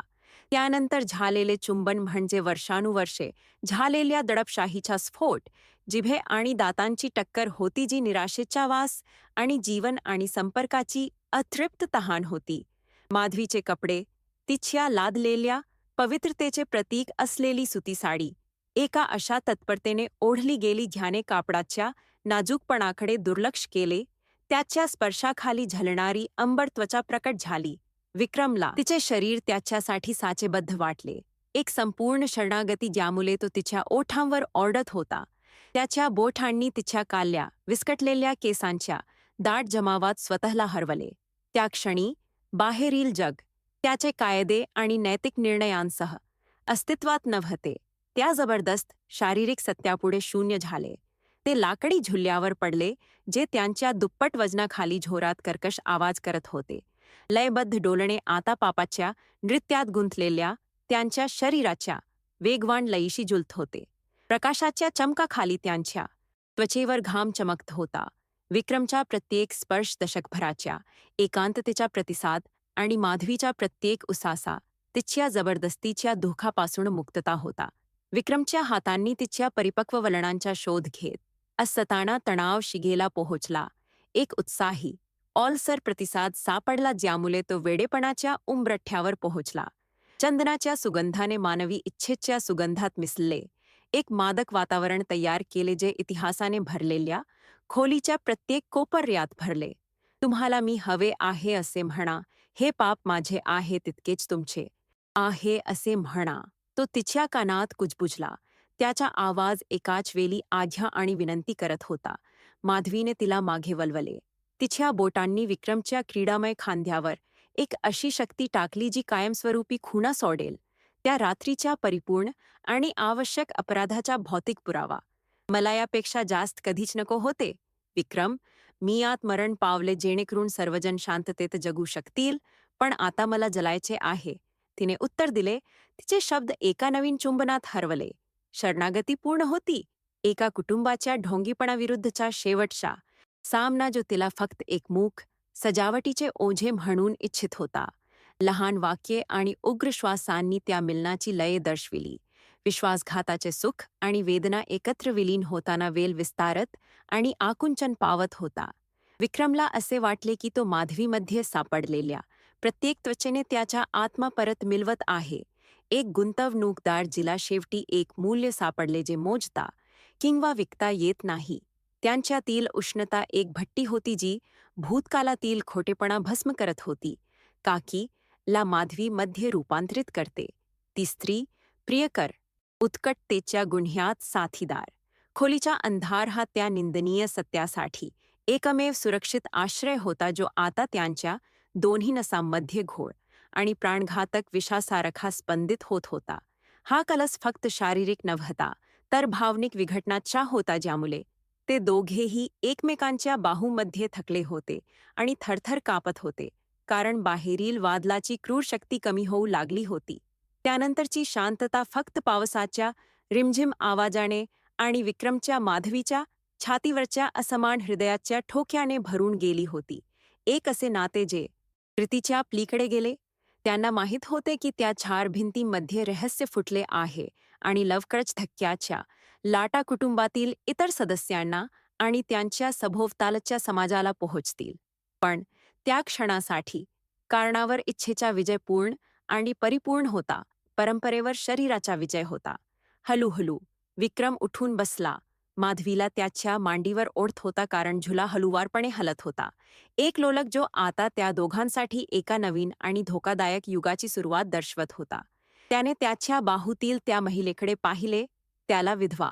त्यानंतर झालेले चुंबन म्हणजे वर्षानुवर्षे झालेल्या दडपशाहीचा स्फोट, जिभे आणि दातांची टक्कर होती जी निराशेचा वास आणि जीवन आणि संपर्काची अतृप्त तहान होती. माधवीचे कपडे, तिच्या लादलेल्या पवित्रतेचे प्रतीक असलेली सुती साडी, एका अशा तत्परतेने ओढली गेली ज्याने कापडाच्या नाजूकपणाकडे दुर्लक्ष केले. त्याच्या स्पर्शाखाली झलणारी अंबर त्वचा प्रकट झाली. विक्रमला तिचे शरीर त्याच्यासाठी साचेबद्ध वाटले. एक संपूर्ण शरणागती ज्यामुळे तो तिच्या ओठांवर ओरडत होता. त्याच्या बोटांनी तिच्या काल्या, विस्कटलेल्या केसांच्या दाट जमावात स्वतःला हरवले. त्या क्षणी बाहेरील जग, त्याचे कायदे आणि नैतिक निर्णयांसह अस्तित्वात नव्हते. त्या जबरदस्त शारीरिक सत्यापुढे शून्य झाले. ते लाकडी झुल्यावर पडले, जे त्यांच्या दुप्पट वजनाखाली झोरात कर्कश आवाज करत होते. लयबद्ध डोलणे आता पापाच्या नृत्यात गुंतलेल्या त्यांच्या शरीराच्या वेगवान लयीशी जुळत होते. प्रकाशाच्या चमकाखाली त्यांच्या त्वचेवर घाम चमकत होता. विक्रमचा प्रत्येक स्पर्श दशकभराच्या एकांततेचा प्रतिसाद आणि माधवीचा प्रत्येक उसासा तिच्या जबरदस्तीच्या धोकापासून मुक्तता होता. विक्रमच्या हातांनी तिच्या परिपक्व वलनांचा शोध घेत असताना तणाव शिगेला पोहोचला. एक उत्साही, ऑलसर प्रतिसाद सापडला ज्यामुळे तो वेडेपणाच्या उंबरठ्यावर पोहोचला. चंदनाच्या सुगंधाने मानवी इच्छेच्या सुगंधात मिसळले. एक मादक वातावरण तयार केले जे इतिहासाने भरलेल्या खोलीच्या प्रत्येक कोपऱ्यात भरले. तुम्हाला मी हवे आहे असे म्हणा, हे पाप माझे आहे तितकेच तुमचे आहे असे म्हणा. तो तिच्या कानात कुजबुजला. त्याचा आवाज एकाच वेळी आज्ञा आणि विनंती करत होता. माधवीने तिला मागे वळवले. तिच्या बोटांनी विक्रमच्या क्रीडामय खांद्यावर एक अशी शक्ती टाकली जी कायमस्वरूपी खुणा सोडेल. त्या रात्रीच्या परिपूर्ण आणि आवश्यक अपराधाचा भौतिक पुरावा. मला यापेक्षा जास्त कधीच नको होते. विक्रम, मी आत मरण पावले जेणेकरून सर्वजण शांततेत जगू शकतील, पण आता मला जलायचे आहे, तिने उत्तर दिले. तिचे शब्द एका नवीन चुंबनात हरवले. शरणागती पूर्ण होती. एका कुटुंबाच्या ढोंगीपणाविरुद्धचा शेवटचा सामना जो तिला फक्त एक मूक सजावटीचे ओझे म्हणून इच्छित होता. लहान वाक्ये आणि उग्र श्वासांनी त्या मिलनाची लय दर्शविली. विश्वासघाताचे सुख आणि वेदना एकत्र विलीन होताना वेल विस्तारत आणि आकुंचन पावत होता. विक्रमला असे वाटले की तो माधवीमध्ये सापडलेल्या प्रत्येक त्वचेने त्याचा आत्मा परत मिळवत आहे. एक गुंतवणूकदार जिला शेवटी एक मूल्य सापडले जे मोजता किंवा विकता येत नाही. त्यांच्यातील उष्णता एक भट्टी होती जी भूतकालातील खोटेपणा भस्म करत होती. काकी ला माधवीमध्ये रूपांतरित करते. ती स्त्री, प्रियकर, उत्कटतेच्या गुन्ह्यात साथीदार. खोलीचा अंधार हा त्या निंदनीय सत्यासाठी एकमेव सुरक्षित आश्रय होता जो आता त्यांच्या दोन्ही नसांमध्ये घोळ आणि प्राणघातक विषासारखा स्पंदित होत होता. हा कलस फक्त शारीरिक नव्हता, तर भावनिक विघटनाचा होता ज्यामुळे ते दोघेही एकमेकांच्या बाहूमध्ये थकले होते आणि थरथर कापत होते, कारण बाहेरील वादलाची क्रूर शक्ती कमी होऊ लागली होती. त्यानंतरची शांतता फक्त पावसाच्या रिमझिम आवाजाने आणि विक्रमच्या माधवीच्या छातीवरच्या असमान हृदयाच्या ठोक्याने भरून गेली होती. एक असे नाते जे प्रीतीच्या पलीकडे गेले. त्यांना माहीत होते की त्या चार भिंतींमध्ये रहस्य फुटले आहे आणि लवकरच धक्क्याच्या लाटा कुटुंबातील इतर सदस्यांना आणि त्यांच्या सभोवतालच्या समाजाला पोहोचतील. पण त्या क्षणासाठी कारणावर इच्छेचा विजय पूर्ण आणि परिपूर्ण होता. परंपरेवर शरीराचा विजय होता. हळूहळू विक्रम उठून बसला. माधवीला त्याच्या मांडीवर ओढत होता कारण झुला हळूवारपणे हलत होता. एक लोलक जो आता त्या दोघांसाठी एका नवीन आणि धोकादायक युगाची सुरुवात दर्शवत होता. त्याने त्याच्या बाहूतील त्या महिलेकडे पाहिले. त्याला विधवा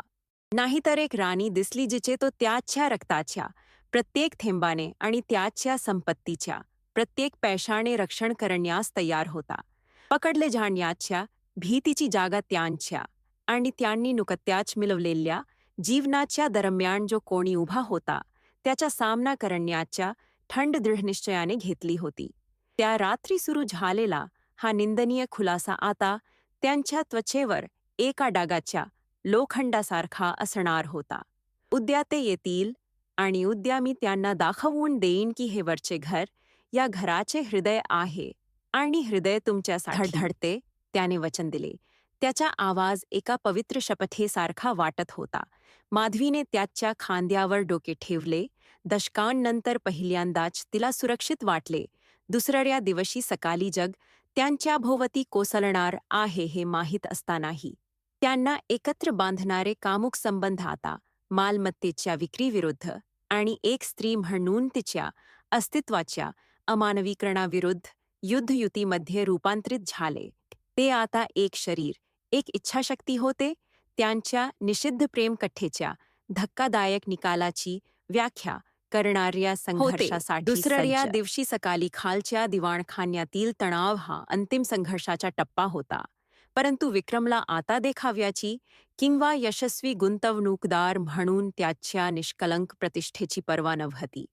नाहीतर एक राणी दिसली जिचे तो त्याच्या रक्ताच्या प्रत्येक थेंबाने आणि त्याच्या संपत्तीच्या प्रत्येक पैशाने रक्षण करण्यास तयार होता. पकडले जाण्याच्या भीतीची जागा त्यांच्या आणि त्यांनी नुकत्याच मिळवलेल्या जीवनाच्या दरम्यान जो कोणी उभा होता त्याचा सामना करण्याच्या थंड दृढनिश्चयाने घेतली होती. त्या रात्री सुरू झालेला हा निंदनीय खुलासा आता त्यांच्या त्वचेवर एका डागाच्या लोखंडासारखा असणार होता. उद्या ते येतील आणि उद्या मी त्यांना दाखवून देईन की हे वरचे घर या घराचे हृदय आहे आणि हृदय तुमच्यासाठी धडधडते, त्याने वचन दिले. त्याचा आवाज एका पवित्र शपथेसारखा वाटत होता. माधवीने त्याच्या खांद्यावर डोके ठेवले. दशकांनंतर पहिल्यांदाच तिला सुरक्षित वाटले. दुसऱ्या दिवशी सकाळी जग त्यांच्या भोवती कोसळणार आहे हे माहीत असतानाही त्यांना एकत्र बांधणारे कामुक संबंध आता मालमत्तेच्या विक्रीविरुद्ध आणि एक स्त्री म्हणून तिच्या अस्तित्वाच्या अमानवीकरणाविरुद्ध युद्धयुतीमध्ये रूपांतरित झाले. ते आता एक शरीर, एक इच्छाशक्ती होते. त्यांच्या निषिद्ध प्रेमकथेच्या धक्कादायक निकालाची व्याख्या करणाऱ्या संघर्षासाठी दुसऱ्या दिवशी सकाळी खालच्या दिवाणखान्यातील तणाव हा अंतिम संघर्षाचा टप्पा होता. परंतु विक्रमला आता देखाव्याची किंवा यशस्वी गुंतवणूकदार म्हणून त्याच्या निष्कलंक प्रतिष्ठेची पर्वा नव्हती.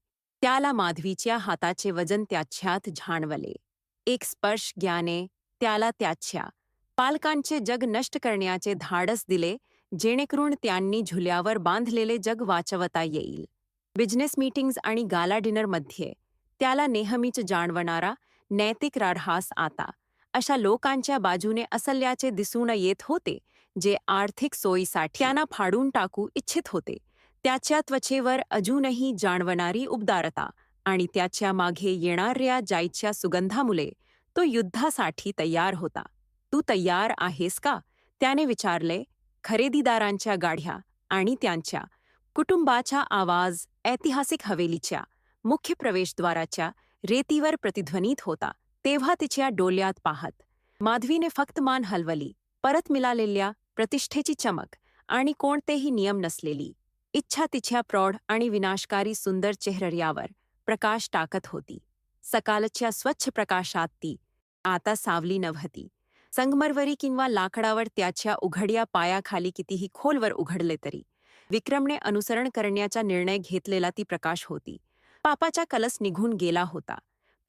त्याला माधवीच्या हाताचे वजन त्याच्यात जाणवले. एक स्पर्श ज्ञाने त्याला त्याच्या पालकांचे जग नष्ट करण्याचे धाडस दिले, जेणेकरून त्यांनी झुल्यावर बांधलेले जग वाचवता येईल. बिझनेस मीटिंग्ज आणि गाला डिनरमध्ये त्याला नेहमीच जाणवणारा नैतिक राढास आता अशा लोकांच्या बाजूने असल्याचे दिसून येत होते जे आर्थिक सोयीसाठी त्यांना फाडून टाकू इच्छित होते. त्याच्या त्वचेवर अजूनही जाणवणारी उबदारता आणि त्याच्या मागे येणाऱ्या जायच्या सुगंधामुळे तो युद्धासाठी तयार होता. तू तयार आहेस का? त्याने विचारले. खरेदीदारांच्या गाड्या आणि त्यांच्या कुटुंबाचा आवाज ऐतिहासिक हवेलीच्या मुख्य प्रवेशद्वाराच्या रेतीवर प्रतिध्वनीत होता. तेव्हा तिच्या डोळ्यात पाहत माधवीने फक्त मान हलवली. परत मिळालेल्या प्रतिष्ठेची चमक आणि कोणतेही नियम नसलेली इच्छा तिच्या प्रौढ आणि विनाशकारी सुंदर चेहऱ्यावर प्रकाश टाकत होती. सकाळच्या स्वच्छ प्रकाशात ती आता सावली नव्हती. संगमरवरी किंवा लाकडावर त्याच्या उघड्या पायाखाली कितीही खोलवर उघडले तरी विक्रमने अनुसरण करण्याचा निर्णय घेतलेला ती प्रकाश होती. पापाचा कलस निघून गेला होता,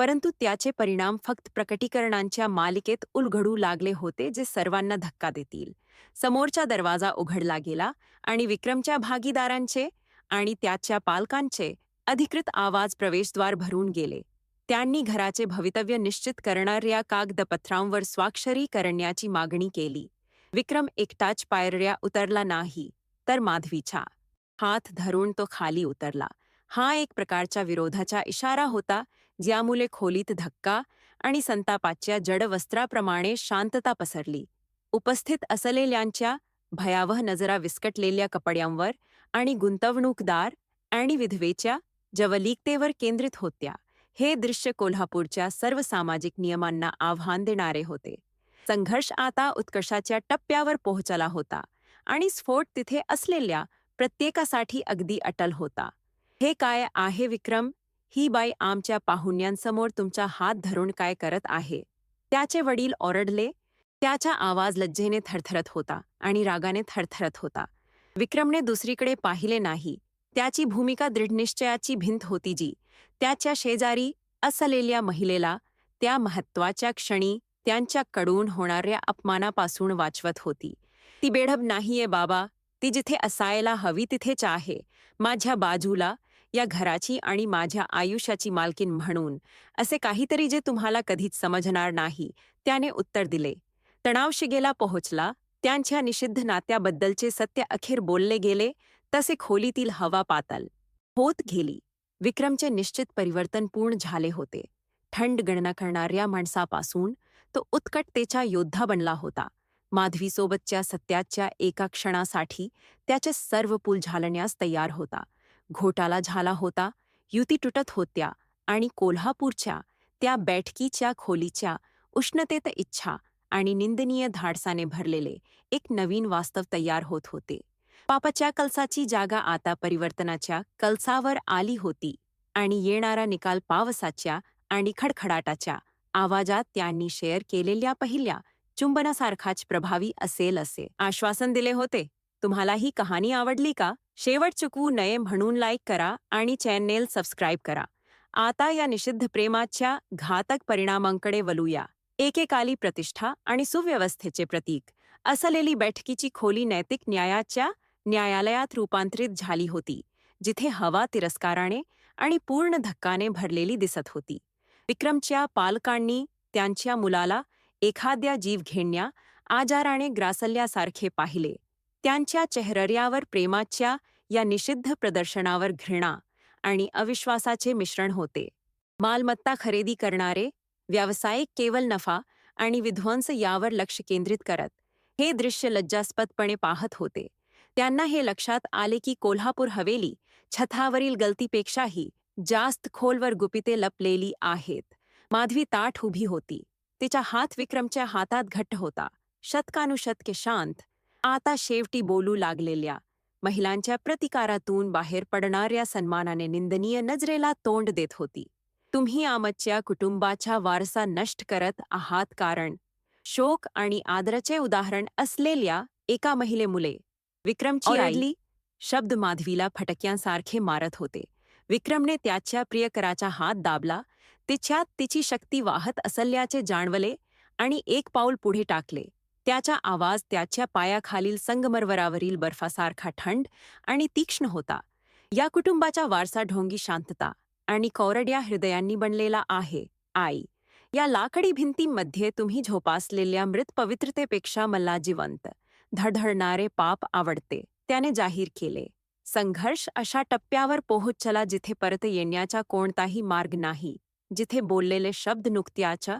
परंतु त्याचे परिणाम फक्त प्रकटीकरणांच्या मालिकेत उलगडू लागले होते जे सर्वांना धक्का देतील. समोरचा दरवाजा उघडला गेला आणि विक्रमच्या भागीदारांचे आणि त्याच्या पालकांचे अधिकृत आवाज प्रवेशद्वार भरून गेले. त्यांनी घराचे भवितव्य निश्चित करणाऱ्या कागदपत्रांवर स्वाक्षरी करण्याची मागणी केली. विक्रम एकटाच पायऱ्या उतरला नाही, तर माधवीचा हात धरून तो खाली उतरला. हा एक प्रकारचा विरोधाचा इशारा होता, ज्यामुळे खोलीत धक्का आणि संतापाच्या जड वस्त्राप्रमाणे शांतता पसरली. उपस्थित असलेल्यांच्या भयावह नजरा विस्कटलेल्या कपड्यांवर आणि गुंतवणूकदार आणि विधवेच्या जवलिकतेवर केंद्रित होत्या. हे दृश्य कोल्हापूरच्या सर्व सामाजिक नियमांना आव्हान देणारे होते. संघर्ष आता उत्कर्षाच्या टप्प्यावर पोहोचला होता आणि स्फोट तिथे असलेल्या प्रत्येकासाठी अगदी अटल होता. हे काय आहे विक्रम? ही बाई आमच्या पाहुण्यांसमोर तुमचा हात धरून काय करत आहे? त्याचे वडील ओरडले. त्याचा आवाज लज्जेने थरथरत होता आणि रागाने थरथरत होता. विक्रमने दुसरीकडे पाहिले नाही. त्याची भूमिका दृढनिश्चयाची भिंत होती जी त्याच्या शेजारी असलेल्या महिलेला त्या महत्त्वाच्या क्षणी त्यांच्याकडून होणाऱ्या अपमानापासून वाचवत होती. ती बेढब नाहीये बाबा, ती जिथे असायला हवी तिथेच आहे, माझ्या बाजूला, या घराची आणि माझ्या आयुष्याची मालकीण म्हणून. असे काहीतरी जे तुम्हाला कधीच समजणार नाही, त्याने उत्तर दिले. तणाव शिगेला पोहोचला. त्यांच्या निषिद्ध नात्याबद्दलचे सत्य अखेर बोलले गेले तसे खोलीतील हवा पातळ होत गेली. विक्रमचे निश्चित परिवर्तन पूर्ण झाले होते. थंड गणना करणाऱ्या माणसापासून तो उत्कटतेचा योद्धा बनला होता. माधवीसोबतच्या सत्याच्या एका क्षणासाठी त्याचे सर्व पूल झालण्यास तयार होता. घोटाळा झाला होता, युती तुटत होत्या आणि कोल्हापूरच्या त्या बैठकीच्या खोलीच्या उष्णतेत इच्छा आणि निंदनीय धाडसाने भरलेले एक नवीन वास्तव तयार होत होते. पापाच्या कलसाची जागा आता परिवर्तनाच्या कलसावर आली होती आणि येणारा निकाल पावसाच्या आणि खडखडाटाच्या आवाजात त्यांनी शेअर केलेल्या पहिल्या चुंबनासारखाच प्रभावी असेल असे आश्वासन दिले होते. तुम्हाला ही कहाणी आवडली का? शेवट चुकवू नये म्हणून लाईक करा आणि चॅनेल सबस्क्राईब करा. आता या निषिद्ध प्रेमाच्या घातक परिणामांकडे वळूया. एकेकाली प्रतिष्ठा आणि सुव्यवस्थेचे प्रतीक असलेली बैठकीची खोली नैतिक न्यायाच्या न्यायालयात रूपांतरित झाली होती, जिथे हवा तिरस्काराने आणि पूर्ण धक्काने भरलेली दिसत होती. विक्रमच्या पालकांनी त्यांच्या मुलाला एखाद्या जीवघेण्या आजाराने ग्रासल्यासारखे पाहिले. त्यांच्या चेहऱ्यावर प्रेमाच्या या निषिद्ध प्रदर्शनावर घृणा आणि अविश्वासाचे मिश्रण होते. मालमत्ता खरेदी करणारे व्यावसायिक केवळ नफा आणि विध्वंस यावर लक्ष केंद्रित करत हे दृश्य लज्जास्पदपणे पाहत होते. त्यांना हे लक्षात आले की कोल्हापूर हवेली छतावरील गलतीपेक्षाही जास्त खोलवर गुपिते लपलेली आहेत. माधवी ताठ उभी होती. तिचा हात विक्रमच्या हातात घट्ट होता. शतकानुशतके शांत, आता शेवटी बोलू लागलेल्या महिलांच्या प्रतिकारातून बाहेर पडणाऱ्या सन्मानाने निंदनीय नजरेला तोंड देत होती. तुम्ही आमच्या कुटुंबाचा वारसा नष्ट करत आहात कारण शोक आणि आदराचे उदाहरण असलेल्या एका महिलेमुळे. विक्रमची आई शब्द माधवीला फटक्यांसारखे मारत होते. विक्रमने त्याच्या प्रियकराचा हात दाबला. तिच्यात तिची शक्ती वाहत असल्याचे जाणवले आणि एक पाऊल पुढे टाकले. त्याचा आवाज त्याच्या पायाखालील संगमरवरावरील बर्फासारखा थंड आणि तीक्ष्ण होता. या कुटुंबाचा वारसा ढोंगी शांतता आणि कोरड्या हृदयांनी बनलेला आहे. आई, या लाकडी भिंतींमध्ये तुम्ही झोपासलेल्या मृत पवित्रतेपेक्षा मला जिवंत, धडधडणारे पाप आवडते, त्याने जाहीर केले. संघर्ष अशा टप्प्यावर पोहोचला जिथे परत येण्याचा कोणताही मार्ग नाही, जिथे बोललेले शब्द नुकत्याच्या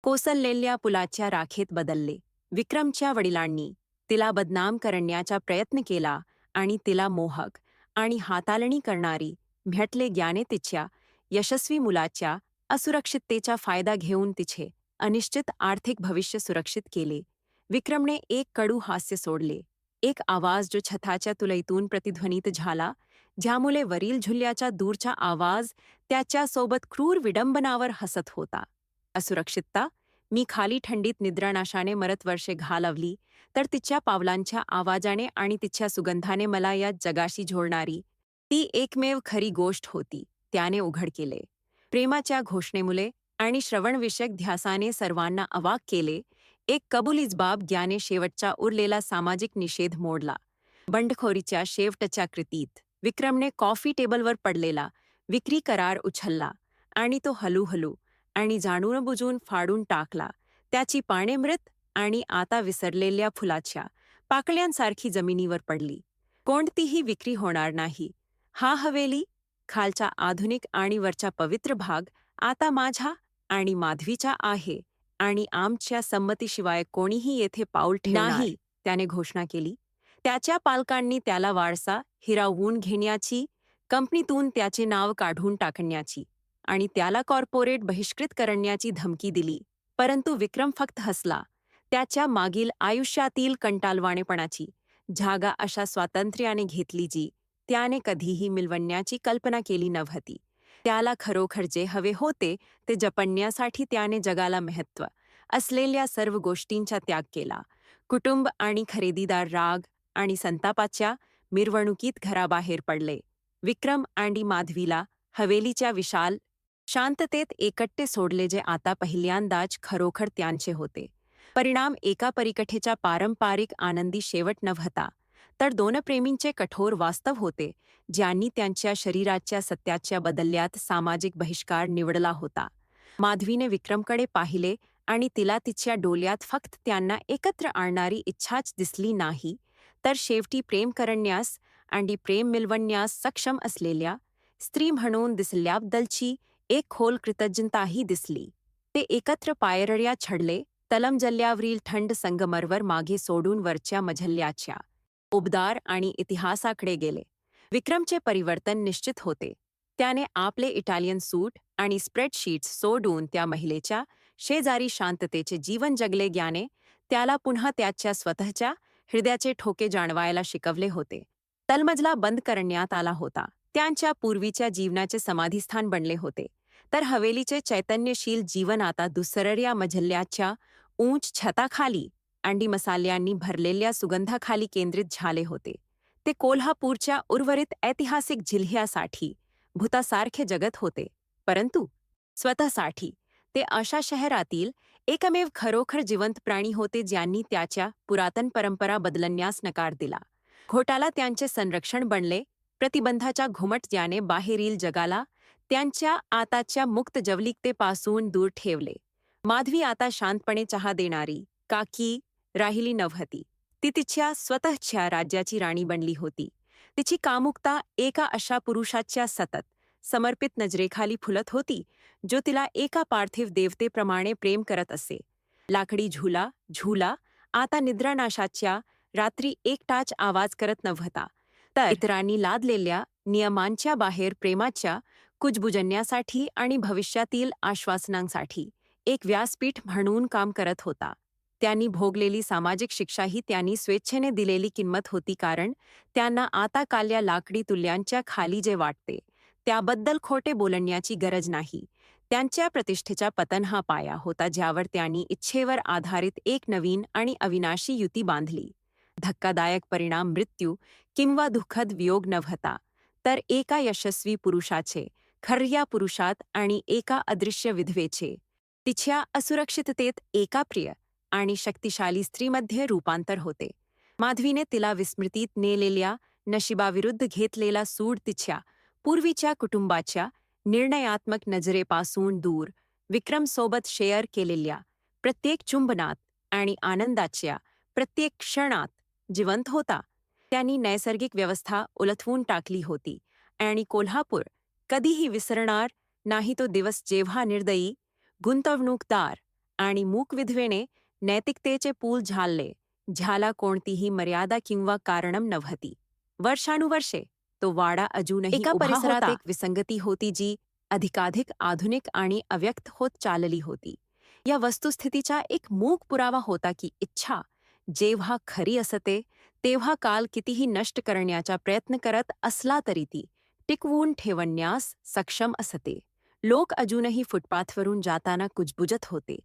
कोसळलेल्या पुलाच्या राखेत बदलले. विक्रमच्या वडिलांनी तिला बदनाम करण्याचा प्रयत्न केला आणि तिला मोहक आणि हाताळणी करणारी म्हटले ज्ञाने तिच्या यशस्वी मुलाच्या असुरक्षिततेचा फायदा घेऊन तिचे अनिश्चित आर्थिक भविष्य सुरक्षित केले. विक्रमने एक कडू हास्य सोडले, एक आवाज जो छताच्या तुलईतून प्रतिध्वनित झाला, ज्यामुळे वरील झुल्याचा दूरचा आवाज त्याच्यासोबत क्रूर विडंबनावर हसत होता. असुरक्षितता. मी खाली थंडीत निद्रानाशाने मरत वर्षे घालवली, तर तिच्या पावलांच्या आवाजाने आणि तिच्या सुगंधाने मला या जगाशी जोडणारी ती एकमेव खरी गोष्ट होती, त्याने उघड केले. प्रेमाच्या घोषणेमुळे आणि श्रवणविषयक ध्यासाने सर्वांना अवाक केले. एक कबुलीच बाब ज्याने शेवटचा उरलेला सामाजिक निषेध मोडला. बंडखोरीच्या शेवटच्या कृतीत विक्रमने कॉफी टेबलवर पडलेला विक्री करार उचलला आणि तो हळूहळू आणि जाणूनबुजून फाडून टाकला. त्याची पाने मृत आणि आता विसरलेल्या फुलाच्या पाकळ्यांसारखी जमिनीवर पडली. कोणतीही विक्री होणार नाही. हा हवेली, खालचा आधुनिक आणि वरचा पवित्र भाग, आता माझा आणि माधवीचा आहे आणि आमच्या संमतीशिवाय कोणीही येथे पाऊल ठेवणार नाही, त्याने घोषणा केली. त्याच्या पालकांनी त्याला वारसा हिरावून घेण्याची, कंपनीतून त्याचे नाव काढून टाकण्याची आणि त्याला कॉर्पोरेट बहिष्कृत करण्याची धमकी दिली. परंतु विक्रम फक्त हसला. त्याच्या मागील आयुष्यातील कंटाळवाणेपणाची जागा अशा स्वातंत्र्याने घेतली जी त्याने कधीही मिळवण्याची कल्पना केली नव्हती. त्याला खरोखर जे हवे होते ते जपण्यासाठी त्याने जगाला महत्त्व असलेल्या सर्व गोष्टींचा त्याग केला. कुटुंब आणि खरेदीदार राग आणि संतापाच्या मिरवणुकीत घराबाहेर पडले. विक्रम आणि माधवीला हवेलीच्या विशाल शांततेत एकट्टे सोडले, जे आता पहिल्यांदाच खरोखर त्यांचे होते. परिणाम एका परिकथेचा पारंपरिक आनंदी शेवट नव्हता, तर दोन प्रेमींचे कठोर वास्तव होते, ज्यांनी त्यांच्या शरीराच्या सत्याच्या बदल्यात सामाजिक बहिष्कार निवडला होता. माधवीने विक्रमकडे पाहिले आणि तिला तिच्या डोळ्यात फक्त त्यांना एकत्र आणणारी इच्छाच दिसली नाही, तर शेवटी प्रेम करण्यास आणि प्रेम मिळवण्यास सक्षम असलेल्या स्त्री म्हणून दिसल्याबद्दलची एक खोल कृतज्ञताही दिसली. ते एकत्र पायऱ्या चढले, तलमजल्यावरील थंड संगमरवर मागे सोडून वरच्या मजल्याच्या उबदार आणि इतिहासाकडे गेले. विक्रमचे परिवर्तन निश्चित होते. त्याने आपले इटालियन सूट आणि स्प्रेडशीट्स सोडून त्या महिलेच्या शेजारी शांततेचे जीवन जगले, ज्याने त्याला पुन्हा त्याच्या स्वतःच्या हृदयाचे ठोके जाणवायला शिकवले होते. तलमजला बंद करण्यात आला होता. त्यांच्या पूर्वीच्या जीवनाचे समाधीस्थान बनले होते. तर हवेलीचे चैतन्यशील जीवन आता दुसऱ्या मजल्याच्या उंच छताखाली अंडी मसाल्यांनी भरलेल्या सुगंधाखाली केंद्रित झाले होते. ते कोल्हापूरच्या उर्वरित ऐतिहासिक जिल्ह्यासाठी भूतासारखे जगत होते, परंतु स्वतःसाठी ते अशा शहरातील एकमेव खरोखर जिवंत प्राणी होते ज्यांनी त्याच्या पुरातन परंपरा बदलण्यास नकार दिला. घोटाला त्यांचे संरक्षण बनले, प्रतिबंधाच्या घुमट ज्याने बाहेरील जगाला त्यांच्या आताच्या मुक्त जवलिकतेपासून दूर ठेवले. माधवी आता शांतपणे चहा देणारी काकी राहिली नव्हती. ती तिच्या स्वतःच्या राज्याची राणी बनली होती. तिची कामुकता एका अशा पुरुषाच्या सतत समर्पित नजरेखाली फुलत होती, जो तिला एका पार्थिव देवतेप्रमाणे प्रेम करत असे. लाकडी झुला झुला आता निद्रानाशाच्या रात्री एकटाच आवाज करत नव्हता, तर इतरांनी लादलेल्या नियमांच्या बाहेर प्रेमाच्या कुजबुजण्यासाठी आणि भविष्यातील आश्वासनांसाठी एक व्यासपीठ म्हणून काम करत होता. त्यांनी भोगलेली सामाजिक शिक्षाही त्यांनी स्वेच्छेने दिलेली किंमत होती, कारण त्यांना आता काल्या लाकडी तुल्यांच्या खाली जे वाटते त्याबद्दल खोटे बोलण्याची गरज नाही. त्यांच्या प्रतिष्ठेचा पतन हा पाया होता ज्यावर त्यांनी इच्छेवर आधारित एक नवीन आणि अविनाशी युती बांधली. धक्कादायक परिणाम मृत्यू किंवा दुःखद वियोग नव्हता, तर एका यशस्वी पुरुषाचे खर्या पुरुषात आणि एका अदृश्य विधवेचे तिच्या असुरक्षिततेत एका प्रिय आणि शक्तिशाली स्त्रीमध्ये रूपांतर होते. माधवीने तिला विस्मृतीत नेलेल्या नशिबाविरुद्ध घेतलेला सूड तिच्या पूर्वीच्या कुटुंबाच्या निर्णयात्मक नजरेपासून दूर विक्रमसोबत शेअर केलेल्या प्रत्येक चुंबनात आणि आनंदाच्या प्रत्येक क्षणात जिवंत होता. त्यांनी नैसर्गिक व्यवस्था उलथवून टाकली होती आणि कोल्हापूर कधीही विसरणार नाही तो दिवस जेव्हा निर्दयी, गुंतवणूकदार आणि मूक विधवेने नैतिकतेचे पूल झाडले, ज्याला कोणतीही मर्यादा किंवा कारणम नव्हती. वर्षानुवर्षे तो वाडा अजूनही एका परिसरात एक विसंगती होती जी अधिकाधिक आधुनिक आणि अव्यक्त होत चालली होती. या वस्तुस्थितीचा एक मूक पुरावा होता की इच्छा जेव्हा खरी असते तेव्हा काल कितीही नष्ट करण्याचा प्रयत्न करत असला तरी ती टिकवून ठेवण्यास सक्षम असते. लोक अजूनही फुटपाथवरून जाताना कुजबुजत होते.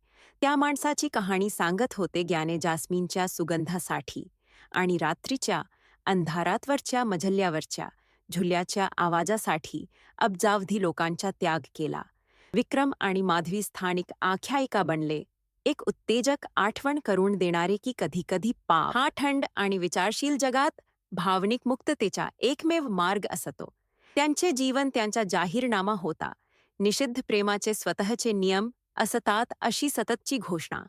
त्या माणसाची कहाणी सांगत होते ज्याने जास्मिनच्या सुगंधासाठी आणि रात्रीच्या अंधारातवरच्या मजल्यावरच्या झुल्याच्या आवाजासाठी अब्जावधी लोकांचा त्याग केला. विक्रम आणि माधवी स्थानिक आख्यायिका बनले, एक उत्तेजक आठवण करून देणारे की कधीकधी पाप हा थंड आणि विचारशील जगात भावनिक मुक्ततेचा एकमेव मार्ग असतो. त्यांचे जीवन त्यांचा जाहीरनामा होता. निषिद्ध प्रेमाचे स्वतःचे नियम असतात अशी सततची घोषणा.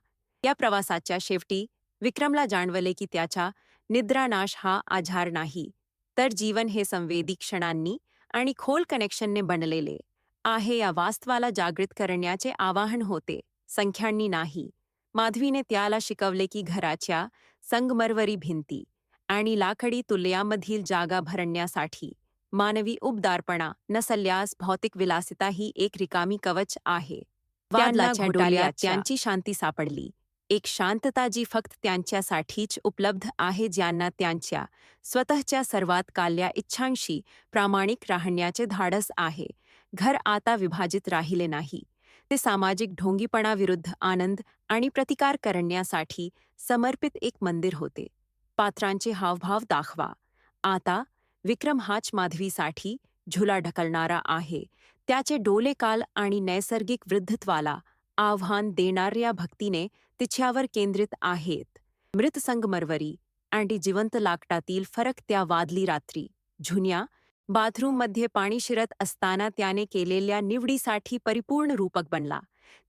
या प्रवासाच्या शेवटी विक्रमला जाणवले की त्याचा निद्रानाश हा आजार नाही, तर जीवन हे संवेदी क्षणांनी आणि खोल कनेक्शनने बनलेले आहे. या वास्तवाला जागृत करण्याचे आवाहन होते, संख्यांनी नाही. माधवीने त्याला शिकवले की घराच्या संगमरवरी भिंती आणि लाकडी तुल्यांमधील जागा भरण्यासाठी मानवी उबदारपणा नसल्यास भौतिक विलासिता ही एक रिकामी कवच आहे. वादळाच्या डोल्यात त्यांची शांती सापडली, एक शांतता जी फक्त त्यांच्यासाठीच उपलब्ध आहे ज्यांना त्यांच्या स्वतःच्या सर्वात काल्या इच्छांशी प्रामाणिक राहण्याचे धाडस आहे. घर आता विभाजित राहिले नाही. ते सामाजिक ढोंगीपणाविरुद्ध आनंद आणि प्रतिकार करण्यासाठी समर्पित एक मंदिर होते. पात्रांचे हावभाव दाखवा. आता विक्रम हाच माधवीसाठी झुला ढकलणारा आहे. त्याचे डोले काल आणि नैसर्गिक वृद्धत्वाला आव्हान देणाऱ्या भक्तीने तिच्यावर केंद्रित आहेत. मृत संगमरवरी आणि जिवंत लाकडातील फरक त्या वादली रात्री जुन्या बाथरूममध्ये पाणी शिरत असताना त्याने केलेल्या निवडीसाठी परिपूर्ण रूपक बनला.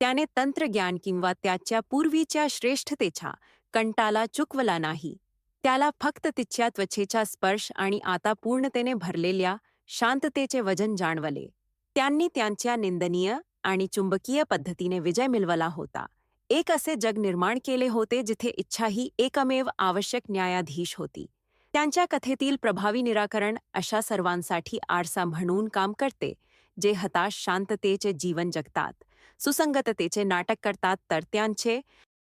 त्याने तंत्रज्ञान किंवा त्याच्या पूर्वीच्या श्रेष्ठतेचा कंटाला चुकवला नाही. त्याला फक्त तिच्या त्वचेचा स्पर्श आणि आता पूर्णतेने भरलेल्या शांततेचे वजन जाणवले. त्यांनी त्यांच्या निंदनीय आणि चुंबकीय पद्धतीने विजय मिळवला होता. एक असे जग निर्माण केले होते जिथे इच्छा ही एकमेव आवश्यक न्यायाधीश होती. त्यांच्या कथेतील प्रभावी निराकरण अशा सर्वांसाठी आरसा म्हणून काम करते जे हताश शांततेचे जीवन जगतात, सुसंगततेचे नाटक करतात, तर त्यांचे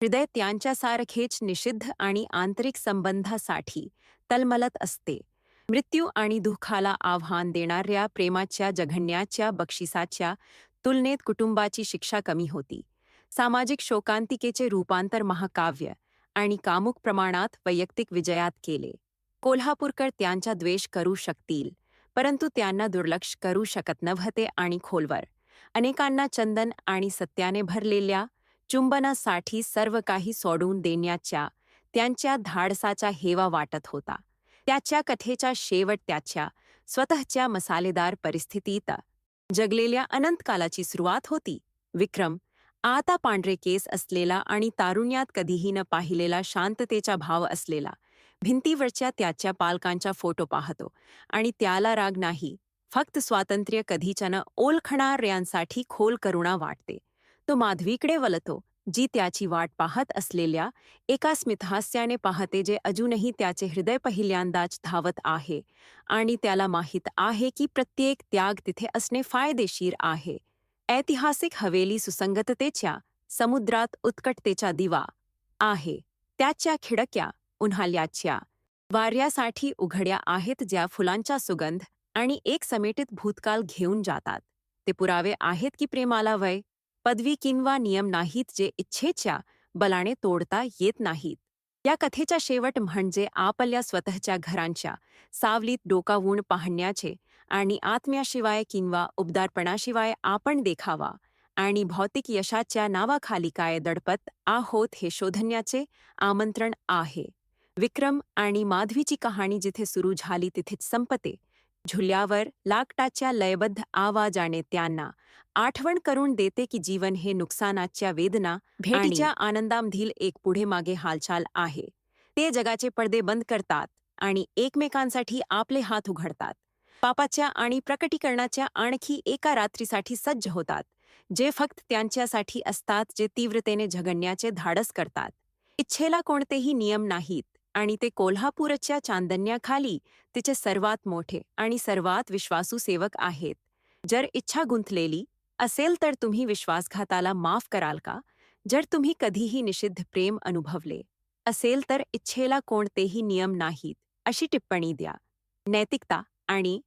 हृदय त्यांच्यासारखेच निषिद्ध आणि आंतरिक संबंधासाठी तलमलत असते. मृत्यू आणि दुःखाला आव्हान देणाऱ्या प्रेमाच्या जघन्याच्या बक्षिसाच्या तुलनेत कुटुंबाची शिक्षा कमी होती. सामाजिक शोकांतिकेचे रूपांतर महाकाव्य आणि कामुक प्रमाणात वैयक्तिक विजयात केले. कोल्हापूरकर त्यांचा द्वेष करू शकतील, परंतु त्यांना दुर्लक्ष करू शकत नव्हते आणि खोलवर अनेकांना चंदन आणि सत्याने भरलेल्या चुंबनासाठी सर्व काही सोडून देण्याच्या त्यांच्या धाडसाचा हेवा वाटत होता. त्याच्या कथेचा शेवट त्याच्या स्वतःच्या मसालेदार परिस्थितीत जगलेल्या अनंतकालाची सुरुवात होती. विक्रम, आता पांढरे केस असलेला आणि तारुण्यात कधीही न पाहिलेला शांततेचा भाव असलेला, भिंतीवरच्या त्याच्या पालकांचा फोटो पाहतो आणि त्याला राग नाही, फक्त स्वातंत्र्य कधीच्या न ओळखणाऱ्यांसाठी खोल करुणा वाटते. तो माधवीकडे वळतो, जी त्याची वाट पाहत असलेल्या एका स्मितहास्याने पाहते जे अजूनही त्याचे हृदय पहिल्यांदाच धावत आहे, आणि त्याला माहीत आहे की प्रत्येक त्याग तिथे असणे फायदेशीर आहे. ऐतिहासिक हवेली सुसंगततेच्या समुद्रात उत्कटतेचा दिवा आहे. त्याच्या खिडक्या उन्हाळ्याच्या वाऱ्यासाठी उघड्या आहेत, ज्या फुलांचा सुगंध आणि एक समेटित भूतकाळ घेऊन जातात. ते पुरावे आहेत की प्रेमाला वय, पदवी किंवा नियम नाहीत जे इच्छेच्या बलाने तोडता येत नाहीत. या कथेचा शेवट म्हणजे आपल्या स्वतःच्या घरांच्या सावलीत डोकावून पाहण्याचे आणि आत्म्याशिवाय किंवा उबदारपणाशिवाय आपण देखावा आणि भौतिक यशाच्या नावाखाली काय दडपत आहोत हे शोधण्याचे आमंत्रण आहे. विक्रम आणि माधवीची कहाणी जिथे सुरू झाली तिथेच संपते. झुल्यावर लाकडाच्या लयबद्ध आवाजाने त्यांना आठवण करून देते की जीवन हे नुकसानाच्या वेदना भेटीच्या आनंदामधील एक पुढे मागे हालचाल आहे. ते जगाचे पडदे बंद करतात आणि एकमेकांसाठी आपले हात उघडतात. पापाच्या आणि प्रकटीकरणाच्या आणखी एका रात्रीसाठी सज्ज होतात, जे फक्त त्यांच्यासाठी असतात, जे तीव्रतेने झगडण्याचे धाडस करतात. इच्छेला कोणतेही नियम नाहीत आणि ते कोल्हापूरच्या चांदण्याखाली तिचे सर्वात मोठे आणि सर्वात विश्वासू सेवक आहेत. जर इच्छा गुंतलेली असेल तर तुम्ही विश्वासघाताला माफ कराल का? जर तुम्ही कधीही निषिद्ध प्रेम अनुभवले असेल तर इच्छेला कोणतेही नियम नाहीत अशी टिप्पणी द्या. नैतिकता आणि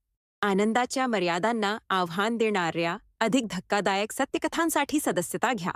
आनंदाच्या मर्यादांना आव्हान देणाऱ्या अधिक धक्कादायक सत्यकथांसाठी सदस्यता घ्या.